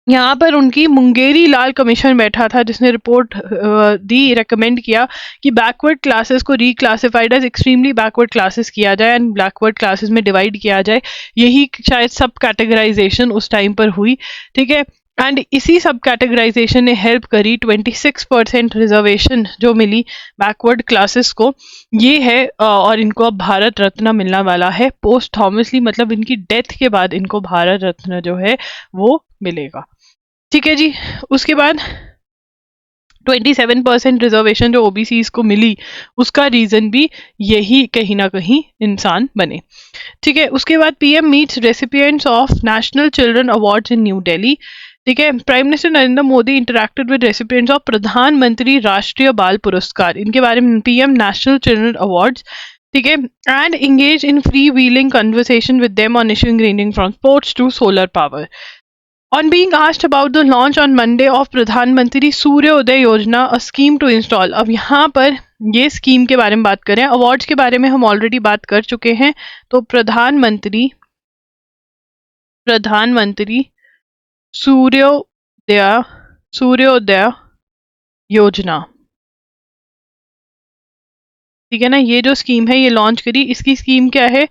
यहाँ पर उनकी मुंगेरी लाल कमीशन बैठा था जिसने रिपोर्ट दी, रेकमेंड किया कि बैकवर्ड क्लासेस को reclassified as extremely backward classes किया जाए एंड बैकवर्ड क्लासेस में डिवाइड किया जाए। यही शायद सब कैटेगराइजेशन उस टाइम पर हुई। ठीक है, एंड इसी सब कैटेगराइजेशन ने हेल्प करी 26% रिजर्वेशन जो मिली बैकवर्ड क्लासेस को। ये है और इनको अब भारत रत्न मिलने वाला है पोस्ट थॉमसली, मतलब इनकी डेथ के बाद इनको भारत रत्न जो है वो मिलेगा। ठीक है जी, उसके बाद 27% रिजर्वेशन जो ओबीसीज को मिली उसका रीजन भी यही कहीं ना कहीं इंसान बने। ठीक है, उसके बाद PM meets recipients of national children awards in new Delhi. ठीक है, prime minister Narendra Modi interacted with recipients of प्रधानमंत्री राष्ट्रीय बाल पुरस्कार, इनके बारे में पीएम नेशनल चिल्ड्रन अवार्ड्स। ठीक है, and engage in free-wheeling conversation with them on issuing ranging from sports to solar power. On being asked about the launch on Monday of प्रधानमंत्री सूर्योदय योजना, a scheme to install, अब यहाँ पर ये scheme के बारे में बात करें। अवार्ड्स के बारे में हम ऑलरेडी बात कर चुके हैं। तो प्रधानमंत्री सूर्योदय योजना, ठीक है ना, ये जो स्कीम है ये लॉन्च करी। इसकी स्कीम क्या है?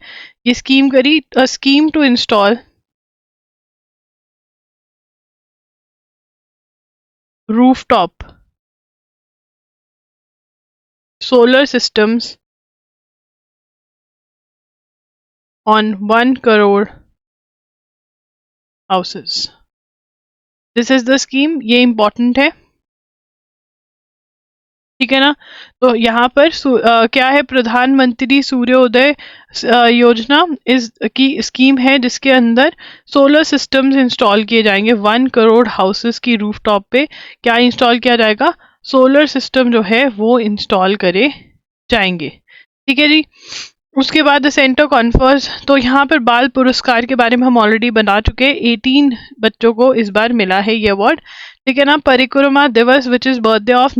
ये स्कीम करी a scheme to install rooftop solar systems on 1 crore houses. This is the scheme, ये important है। ठीक है ना, तो यहाँ पर क्या है? प्रधानमंत्री सूर्योदय योजना इस की स्कीम है जिसके अंदर सोलर सिस्टम्स इंस्टॉल किए जाएंगे 1 करोड़ हाउसेस की रूफटॉप पे। क्या इंस्टॉल किया जाएगा? सोलर सिस्टम जो है वो इंस्टॉल करे जाएंगे। ठीक है जी, उसके बाद सेंटर कॉन्फर्स, तो यहाँ पर बाल पुरस्कार के बारे में हम ऑलरेडी बता चुके हैं। 18 बच्चों को इस बार मिला है ये अवार्ड। ठीक है ना, Parakram Diwas which is birthday of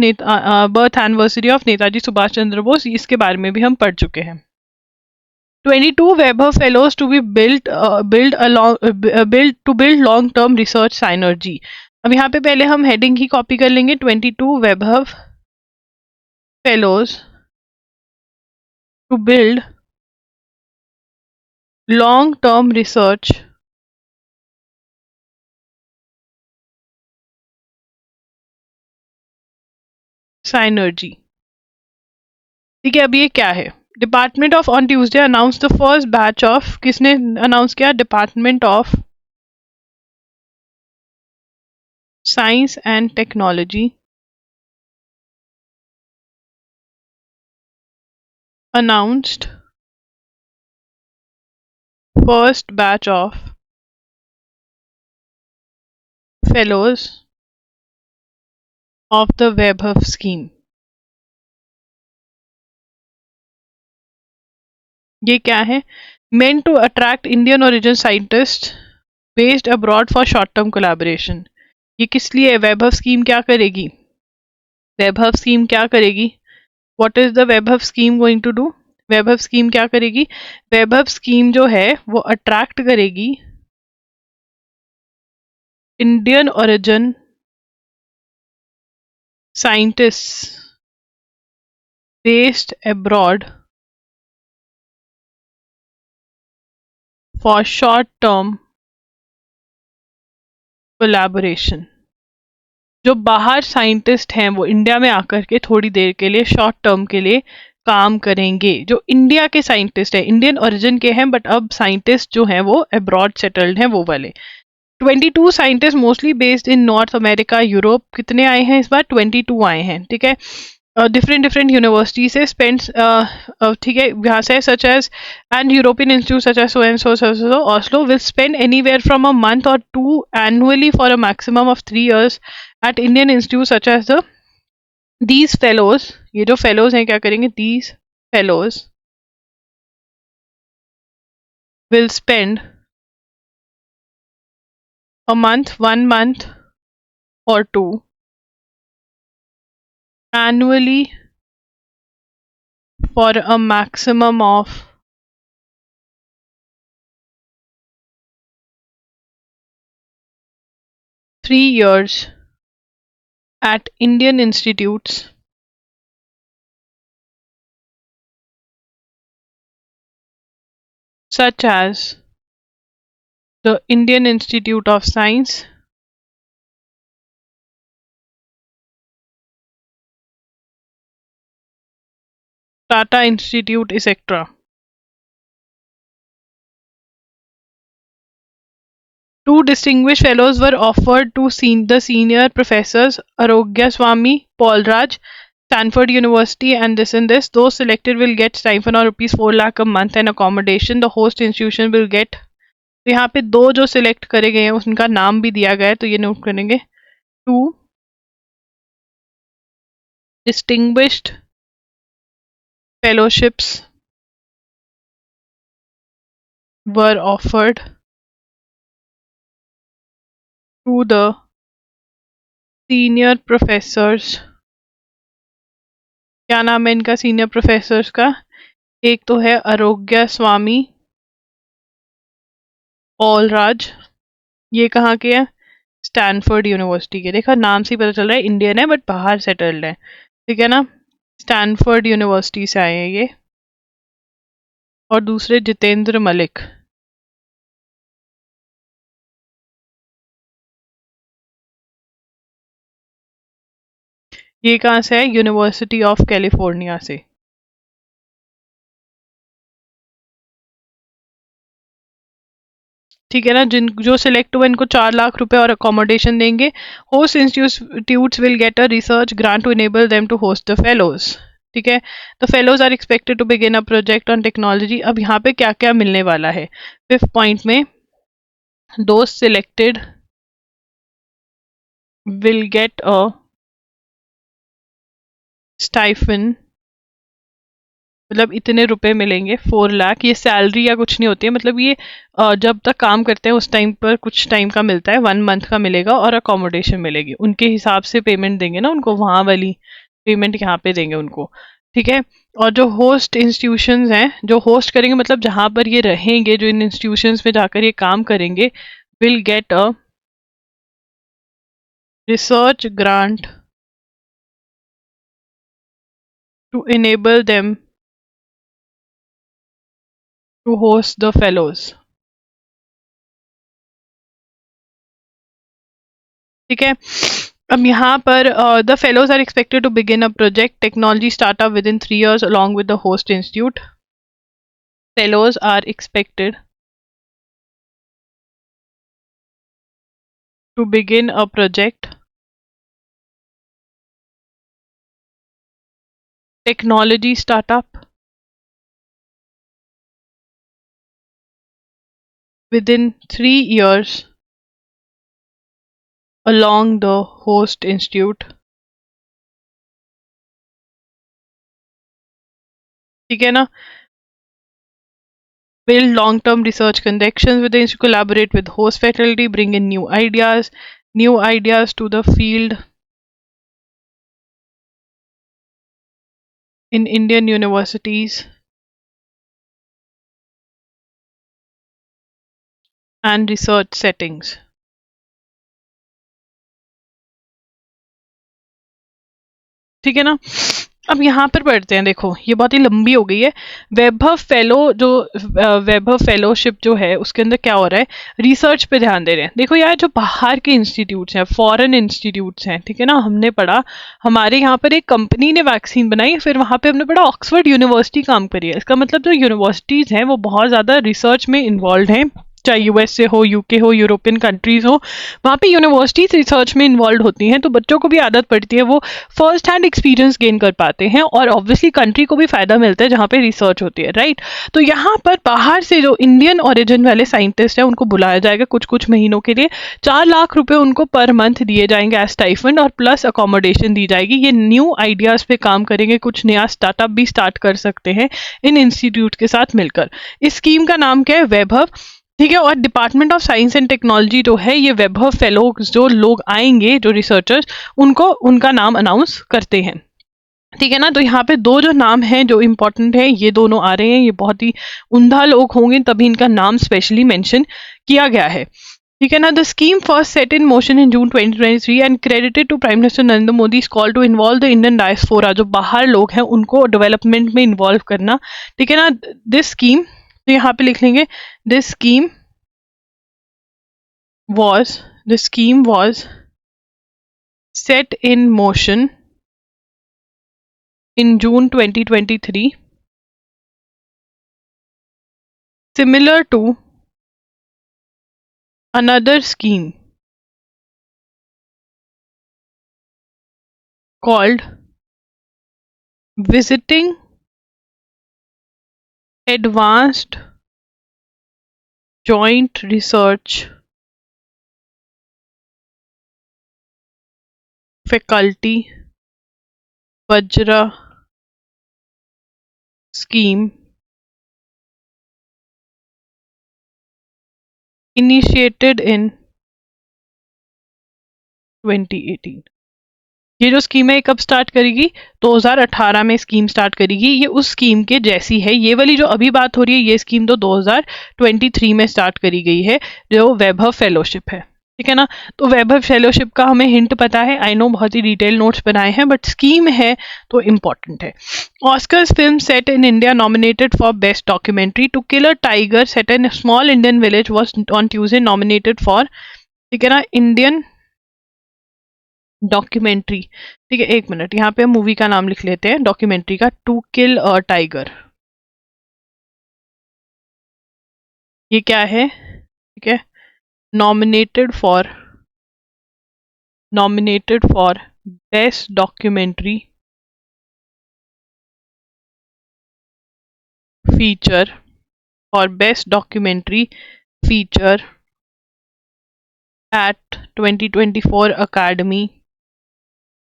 birth anniversary of Netaji Subhash Chandra Bose, इसके बारे में भी हम पढ़ चुके हैं। 22 Vaibhav fellows to be build long term research synergy. अब यहाँ पे पहले हम हेडिंग ही कॉपी कर लेंगे। 22 Vaibhav fellows to build long term research synergy। ठीक है, अब ये क्या है? Department of on Tuesday announce the first batch of, किसने अनाउंस किया? Department of science and technology announced first batch of fellows of the Webhub scheme. ये क्या है? Meant to attract Indian origin scientists based abroad for short term collaboration. ये किस लिए है? वैभव scheme क्या करेगी? वैभव स्कीम क्या करेगी? What is the Vaibhav scheme going to do? Vaibhav scheme क्या करेगी? वैभव स्कीम जो है वो अट्रैक्ट करेगी Indian origin scientist based abroad for short-term collaboration. जो बाहर साइंटिस्ट हैं वो इंडिया में आकर के थोड़ी देर के लिए शॉर्ट टर्म के लिए काम करेंगे. जो इंडिया के साइंटिस्ट हैं, इंडियन ओरिजिन के हैं, बट अब साइंटिस्ट जो हैं वो अब्रॉड सेटल्ड हैं, वो वाले. 22 scientist mostly based in north America, Europe. कितने आए हैं इस बार? 22 आए हैं. ठीक है. डिफरेंट डिफरेंट यूनिवर्सिटी से स्पेंड. ठीक है, यहाँ से such as and European institute such as so and so Oslo will spend anywhere from a month or 2 annually for a maximum of 3 years at Indian institutes such as these fellows. ये जो fellows हैं क्या करेंगे? These fellows will spend a month, 1 month or 2 annually for a maximum of 3 years at Indian institutes such as the Indian Institute of Science, Tata Institute, etc. Two distinguished fellows were offered to the senior professors Arogya Swami, Paul Raj, Stanford University, and this. Those selected will get stipend of rupees 4 lakh a month and accommodation. The host institution will get. तो यहाँ पे दो जो select करे गए हैं उनका नाम भी दिया गया है, तो ये नोट करेंगे. Two distinguished fellowships were offered to the senior professors. क्या नाम है इनका सीनियर प्रोफेसर्स का? एक तो है आरोग्य स्वामी, पॉल राज. ये कहाँ के हैं? स्टैनफोर्ड यूनिवर्सिटी के. देखा, नाम से ही पता चल रहा है इंडियन है बट बाहर सेटल्ड है. ठीक है ना. स्टैनफोर्ड यूनिवर्सिटी से आए हैं ये. और दूसरे जितेंद्र मलिक. ये कहाँ से है? यूनिवर्सिटी ऑफ कैलिफोर्निया से. ठीक है ना. जिन जो सिलेक्ट हुए इनको 4 लाख रुपए और अकोमोडेशन देंगे. Host institutes will get a research grant to enable them to host the fellows. ठीक है. The fellows are expected to begin a project on technology. अब यहाँ पे क्या क्या मिलने वाला है? 5th पॉइंट में those selected will get a stipend. मतलब इतने रुपए मिलेंगे. 4 लाख. ये सैलरी या कुछ नहीं होती है. मतलब ये जब तक काम करते हैं उस टाइम पर कुछ टाइम का मिलता है. 1 month का मिलेगा और अकोमोडेशन मिलेगी. उनके हिसाब से पेमेंट देंगे ना उनको. वहाँ वाली पेमेंट यहाँ पे देंगे उनको. ठीक है. और जो होस्ट इंस्टीट्यूशंस हैं, जो होस्ट करेंगे मतलब जहाँ पर ये रहेंगे, जो इन इंस्टीट्यूशंस में जाकर ये काम करेंगे, will get a research grant to enable them to host the fellows. ठीक है. अब यहाँ पर the fellows are expected to begin a project technology startup within 3 years along with the host institute. Fellows are expected to begin a project technology startup within 3 years along the host institute. ठीक है ना? Build long-term research connections with the institute, collaborate with host faculty, bring in new ideas to the field in Indian universities and research settings. ठीक है ना? अब यहाँ पर पढ़ते हैं, देखो ये बहुत ही लंबी हो गई है। वैभव फेलो जो वैभव फेलोशिप जो है उसके अंदर क्या हो रहा है, रिसर्च पे ध्यान दे रहे हैं। देखो यार, जो बाहर के इंस्टीट्यूट्स हैं, फॉरेन इंस्टीट्यूट्स हैं, ठीक है ना, हमने पढ़ा हमारे यहाँ पर एक कंपनी ने वैक्सीन बनाई, फिर वहाँ पे हमने पढ़ा ऑक्सफोर्ड यूनिवर्सिटी काम करी है। इसका मतलब जो यूनिवर्सिटीज़ हैं वो बहुत ज़्यादा रिसर्च में इन्वॉल्व हैं, चाहे यूएस से हो, यूके हो, यूरोपियन कंट्रीज हो, वहाँ पे यूनिवर्सिटीज रिसर्च में इन्वॉल्व होती हैं, तो बच्चों को भी आदत पड़ती है, वो फर्स्ट हैंड एक्सपीरियंस गेन कर पाते हैं, और ऑब्वियसली कंट्री को भी फायदा मिलता है जहाँ पे रिसर्च होती है, राइट। तो यहाँ पर बाहर से जो इंडियन ओरिजिन वाले साइंटिस्ट हैं उनको बुलाया जाएगा कुछ कुछ महीनों के लिए, 4 लाख रुपए उनको पर मंथ दिए जाएंगे एज स्टाइफंड, और प्लस अकोमोडेशन दी जाएगी। ये न्यू आइडियाज पे काम करेंगे, कुछ नया स्टार्टअप भी स्टार्ट कर सकते हैं इन इंस्टीट्यूट के साथ मिलकर। इस स्कीम का नाम क्या है, वैभव, ठीक है। और department of science and technology जो है, ये वैभव फेलोज जो लोग आएंगे, जो रिसर्चर्स, उनको उनका नाम अनाउंस करते हैं, ठीक है ना। तो यहाँ पे दो जो नाम हैं जो इम्पोर्टेंट है, ये दोनों आ रहे हैं, ये बहुत ही उम्दा लोग होंगे तभी इनका नाम स्पेशली मेंशन किया गया है, ठीक है ना। The scheme first set in motion in June 2023 and credited to prime minister Narendra Modi call to involve the Indian diaspora, जो बाहर लोग हैं उनको डेवलपमेंट में इन्वॉल्व करना, ठीक है ना। दिस स्कीम, तो यहाँ पे लिख लेंगे, this scheme was set in motion in June 2023, similar to another scheme called Visiting Advanced Joint Research Faculty Vajra Scheme, initiated in 2018। ये जो स्कीम है कब स्टार्ट करेगी, 2018 में स्कीम स्टार्ट करेगी। ये उस स्कीम के जैसी है, ये वाली जो अभी बात हो रही है, ये स्कीम तो 2023 में स्टार्ट करी गई है, जो वैभव फेलोशिप है, ठीक है ना। तो वैभव फेलोशिप का हमें हिंट पता है, आई नो बहुत ही डिटेल नोट्स बनाए हैं, बट स्कीम है तो इम्पोर्टेंट है। Oscars film set in India nominated for best documentary, To Kill a Tiger set in small Indian village was on Tuesday nominated for, ठीक है ना, इंडियन डॉक्यूमेंट्री, ठीक है। एक मिनट, यहाँ पे हम मूवी का नाम लिख लेते हैं डॉक्यूमेंट्री का, टू किल अ टाइगर। ये क्या है, ठीक है, nominated for best documentary feature, और बेस्ट डॉक्यूमेंट्री फीचर एट 2024 अकादमी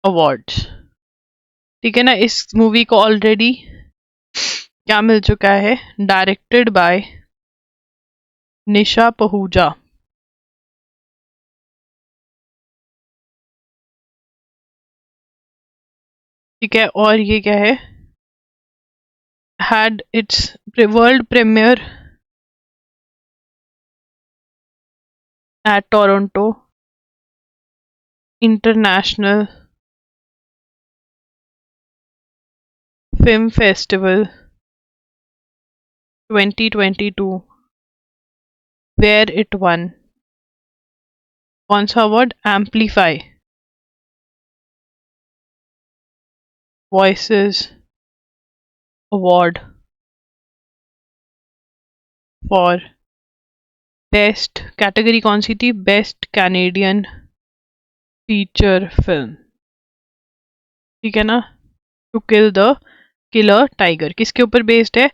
अवार्ड्स, ठीक है ना। इस मूवी को ऑलरेडी क्या मिल चुका है, डायरेक्टेड बाय निशा पहूजा, ठीक है। और ये क्या है, had its world premiere at Toronto International Film Festival 2022, where it won कौन सा award, amplify voices award for best, category कौन सी थी, बेस्ट कैनेडियन फीचर फिल्म, ठीक है ना। To kill the killer tiger किसके ऊपर बेस्ड है,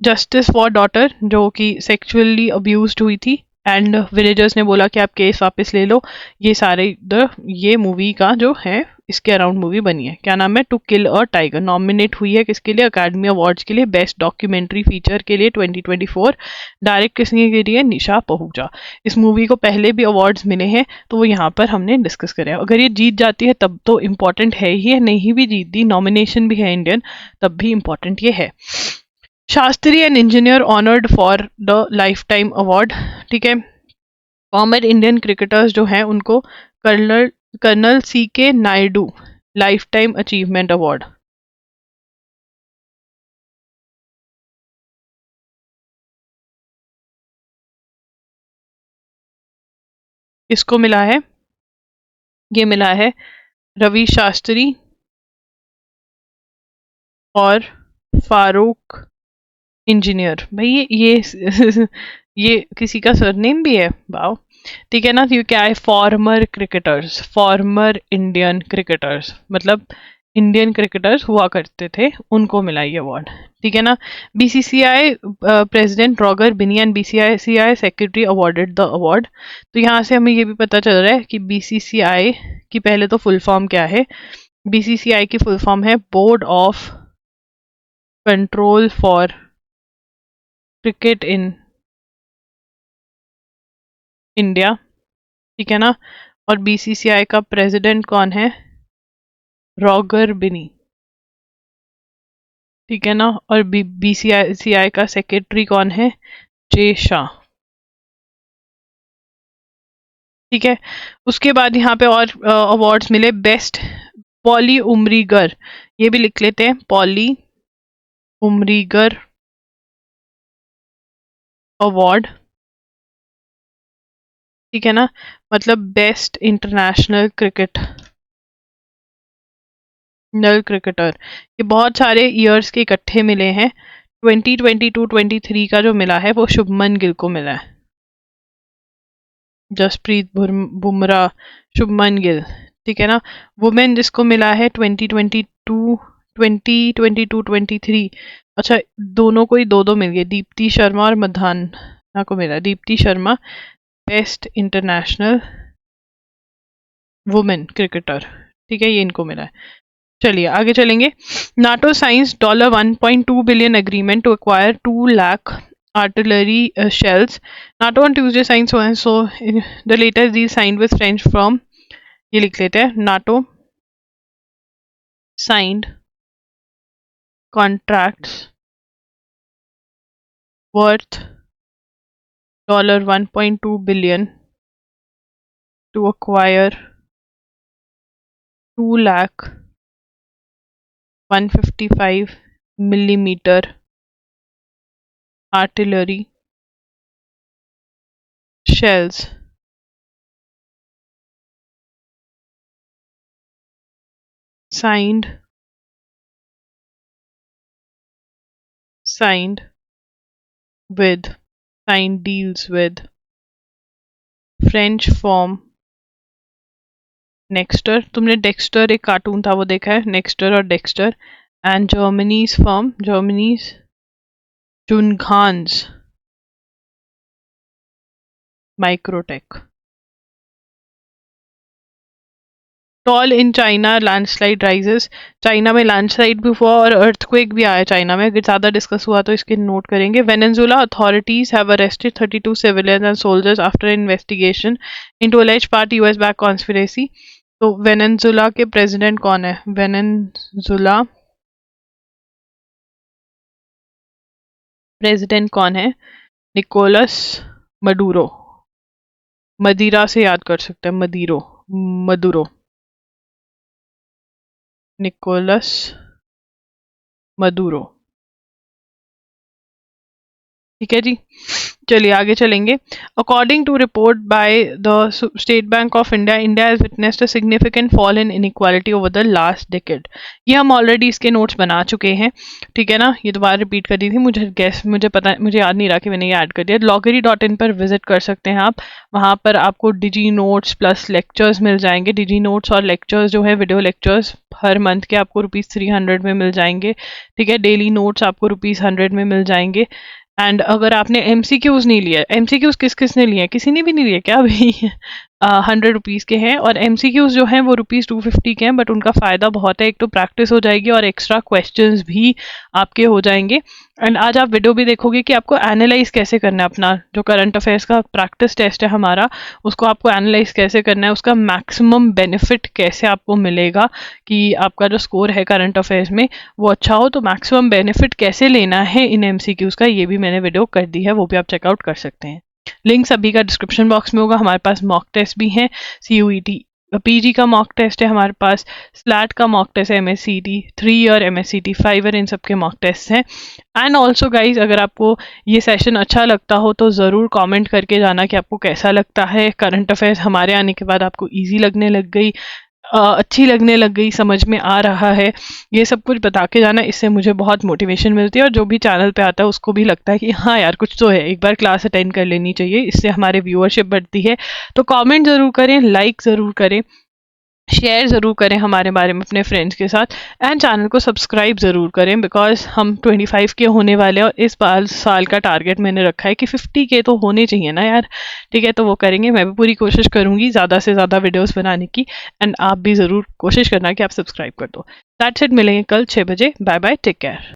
जस्टिस फॉर डॉटर जो कि सेक्सुअली अब्यूज्ड हुई थी, एंड विलेजर्स ने बोला कि आप केस वापस ले लो। ये मूवी का जो है इसके अराउंड मूवी बनी है। क्या नाम है? To Kill a Tiger. Nominate हुई है किसके लिए? अकेडमी अवार्ड्स के लिए, बेस्ट डॉक्यूमेंट्री फीचर के लिए 2024। डायरेक्ट किसने करी है? निशा पहूजा। इस मूवी को पहले भी अवार्ड्स मिले हैं, तो वो यहाँ पर हमने डिस्कस करे। अगर ये जीत जाती है तब तो इम्पोर्टेंट है ही है, नहीं भी जीतती, नॉमिनेशन भी है इंडियन, तब भी इम्पोर्टेंट ये है। Shastri and engineer honoured for the life time award. ठीक है। फॉर्मर इंडियन क्रिकेटर्स जो हैं उनको कर्नल कर्नल सी के Naidu life time achievement award किसको मिला है? ये मिला है रवि शास्त्री और फारूक इंजीनियर। भाई ये किसी का सरनेम भी है, वाओ। ठीक है ना। तो ये क्या है? Farmer cricketers, former Indian cricketers, मतलब इंडियन क्रिकेटर्स हुआ करते थे, उनको मिला ये अवार्ड। ठीक है ना। BCCI president Roger Binny and BCCI secretary awarded the award. तो यहाँ से हमें ये भी पता चल रहा है कि बीसीसीआई की पहले तो फुल फॉर्म क्या है। बीसीसीआई की फुल फॉर्म है board of control for cricket in India. ठीक है ना। और बीसीसीआई का प्रेसिडेंट कौन है? रॉगर बिनी। ठीक है ना। और बीसीसीआई का सेक्रेटरी कौन है? जे शाह। ठीक है। उसके बाद यहाँ पे और अवार्ड्स मिले। बेस्ट पॉली उमरीगर, ये भी लिख लेते हैं, पॉली उमरीगर अवार्ड। ठीक है ना। मतलब बेस्ट इंटरनेशनल क्रिकेट नल क्रिकेटर। ये बहुत सारे ईयर्स के इकट्ठे मिले हैं। 2022-23 का जो मिला है वो शुभमन गिल को मिला है। जसप्रीत बुमराह, शुभमन गिल। ठीक है ना। वुमेन जिसको मिला है 2022-23। अच्छा, दोनों को ही दो दो मिल गए, दीप्ति शर्मा और मधाना को मिला। Deepti Sharma best international women cricketer. ठीक है, ये इनको मिला है। चलिए आगे चलेंगे। NATO science $1.2 billion agreement to acquire 2 lakh artillery shells. NATO on Tuesday signed so the latest deal signed with French from, ये लिख लेते हैं, NATO signed contracts worth $1.2 billion to acquire 2 lakh 155 millimeter artillery shells. Signed with signed deals with French firm नेक्स्टर। तुमने Dexter एक cartoon था वो देखा है, नेक्स्टर और Dexter. And Germany's firm, Germany's Junghans Microtec. Toll in China landslide rises. China में landslide भी हुआ और अर्थक्वेक भी आया चाइना में। अगर ज़्यादा डिस्कस हुआ तो इसके नोट करेंगे। Venezuela authorities have arrested 32 civilians and soldiers after investigation into alleged part US back conspiracy. तो वेनेजुला के प्रेसिडेंट कौन है? वेनेजुला प्रेसिडेंट कौन है? निकोलस मडूरो। मदिरा से याद कर सकते हैं, मदुरो। Nicolas Maduro. ठीक है जी। चलिए आगे चलेंगे। According to report by the State Bank of India, India has witnessed a significant fall in inequality over the last decade. ये हम ऑलरेडी इसके नोट्स बना चुके हैं, ठीक है ना, ये दोबारा रिपीट कर दी थी, मुझे याद नहीं रहा कि मैंने ये ऐड कर दिया। loggery.in पर विजिट कर सकते हैं आप, वहाँ पर आपको डिजी नोट्स प्लस लेक्चर्स मिल जाएंगे। डिजी नोट्स और लेक्चर्स जो है वीडियो लेक्चर्स हर मंथ के आपको ₹300 में मिल जाएंगे, ठीक है। डेली नोट्स आपको ₹100 में मिल जाएंगे। एंड अगर आपने MCQs नहीं लिया, MCQs किस किस ने लिए हैं, किसी ने भी नहीं लिए क्या अभी? 100 रुपीज़ के हैं, और MCQs जो हैं वो ₹250 के हैं, बट उनका फ़ायदा बहुत है, एक तो प्रैक्टिस हो जाएगी और एक्स्ट्रा क्वेश्चंस भी आपके हो जाएंगे। एंड आज आप वीडियो भी देखोगे कि आपको एनालाइज कैसे करना है अपना जो करंट अफेयर्स का प्रैक्टिस टेस्ट है हमारा, उसको आपको एनालाइज कैसे करना है, उसका मैक्सिमम बेनिफिट कैसे आपको मिलेगा कि आपका जो स्कोर है करंट अफेयर्स में वो अच्छा हो, तो मैक्सिमम बेनिफिट कैसे लेना है इन MCQs का, ये भी मैंने वीडियो कर दी है, वो भी आप चेकआउट कर सकते हैं। लिंक सभी का डिस्क्रिप्शन बॉक्स में होगा। हमारे पास मॉक टेस्ट भी हैं, CUET PG का मॉक टेस्ट है हमारे पास, स्लैट का मॉक टेस्ट है, MSCT 3 ईयर, MSCT 5 ईयर, इन सब के मॉक टेस्ट हैं। एंड ऑल्सो गाइज, अगर आपको ये सेशन अच्छा लगता हो तो ज़रूर कमेंट करके जाना कि आपको कैसा लगता है। करंट अफेयर्स हमारे आने के बाद आपको ईजी लगने लग गई, अच्छी लगने लग गई, समझ में आ रहा है, ये सब कुछ बता के जाना, इससे मुझे बहुत मोटिवेशन मिलती है, और जो भी चैनल पे आता है उसको भी लगता है कि हाँ यार कुछ तो है, एक बार क्लास अटेंड कर लेनी चाहिए, इससे हमारे व्यूअरशिप बढ़ती है। तो कमेंट ज़रूर करें, लाइक ज़रूर करें, शेयर ज़रूर करें हमारे बारे में अपने फ्रेंड्स के साथ, एंड चैनल को सब्सक्राइब ज़रूर करें, बिकॉज हम 25 के होने वाले हैं, और इस साल का टारगेट मैंने रखा है कि 50 के तो होने चाहिए ना यार, ठीक है। तो वो करेंगे, मैं भी पूरी कोशिश करूँगी ज़्यादा से ज़्यादा वीडियोस बनाने की, एंड आप भी ज़रूर कोशिश करना कि आप सब्सक्राइब कर दो। दैट्स इट, मिलेंगे कल 6 बजे, बाय बाय, टेक केयर।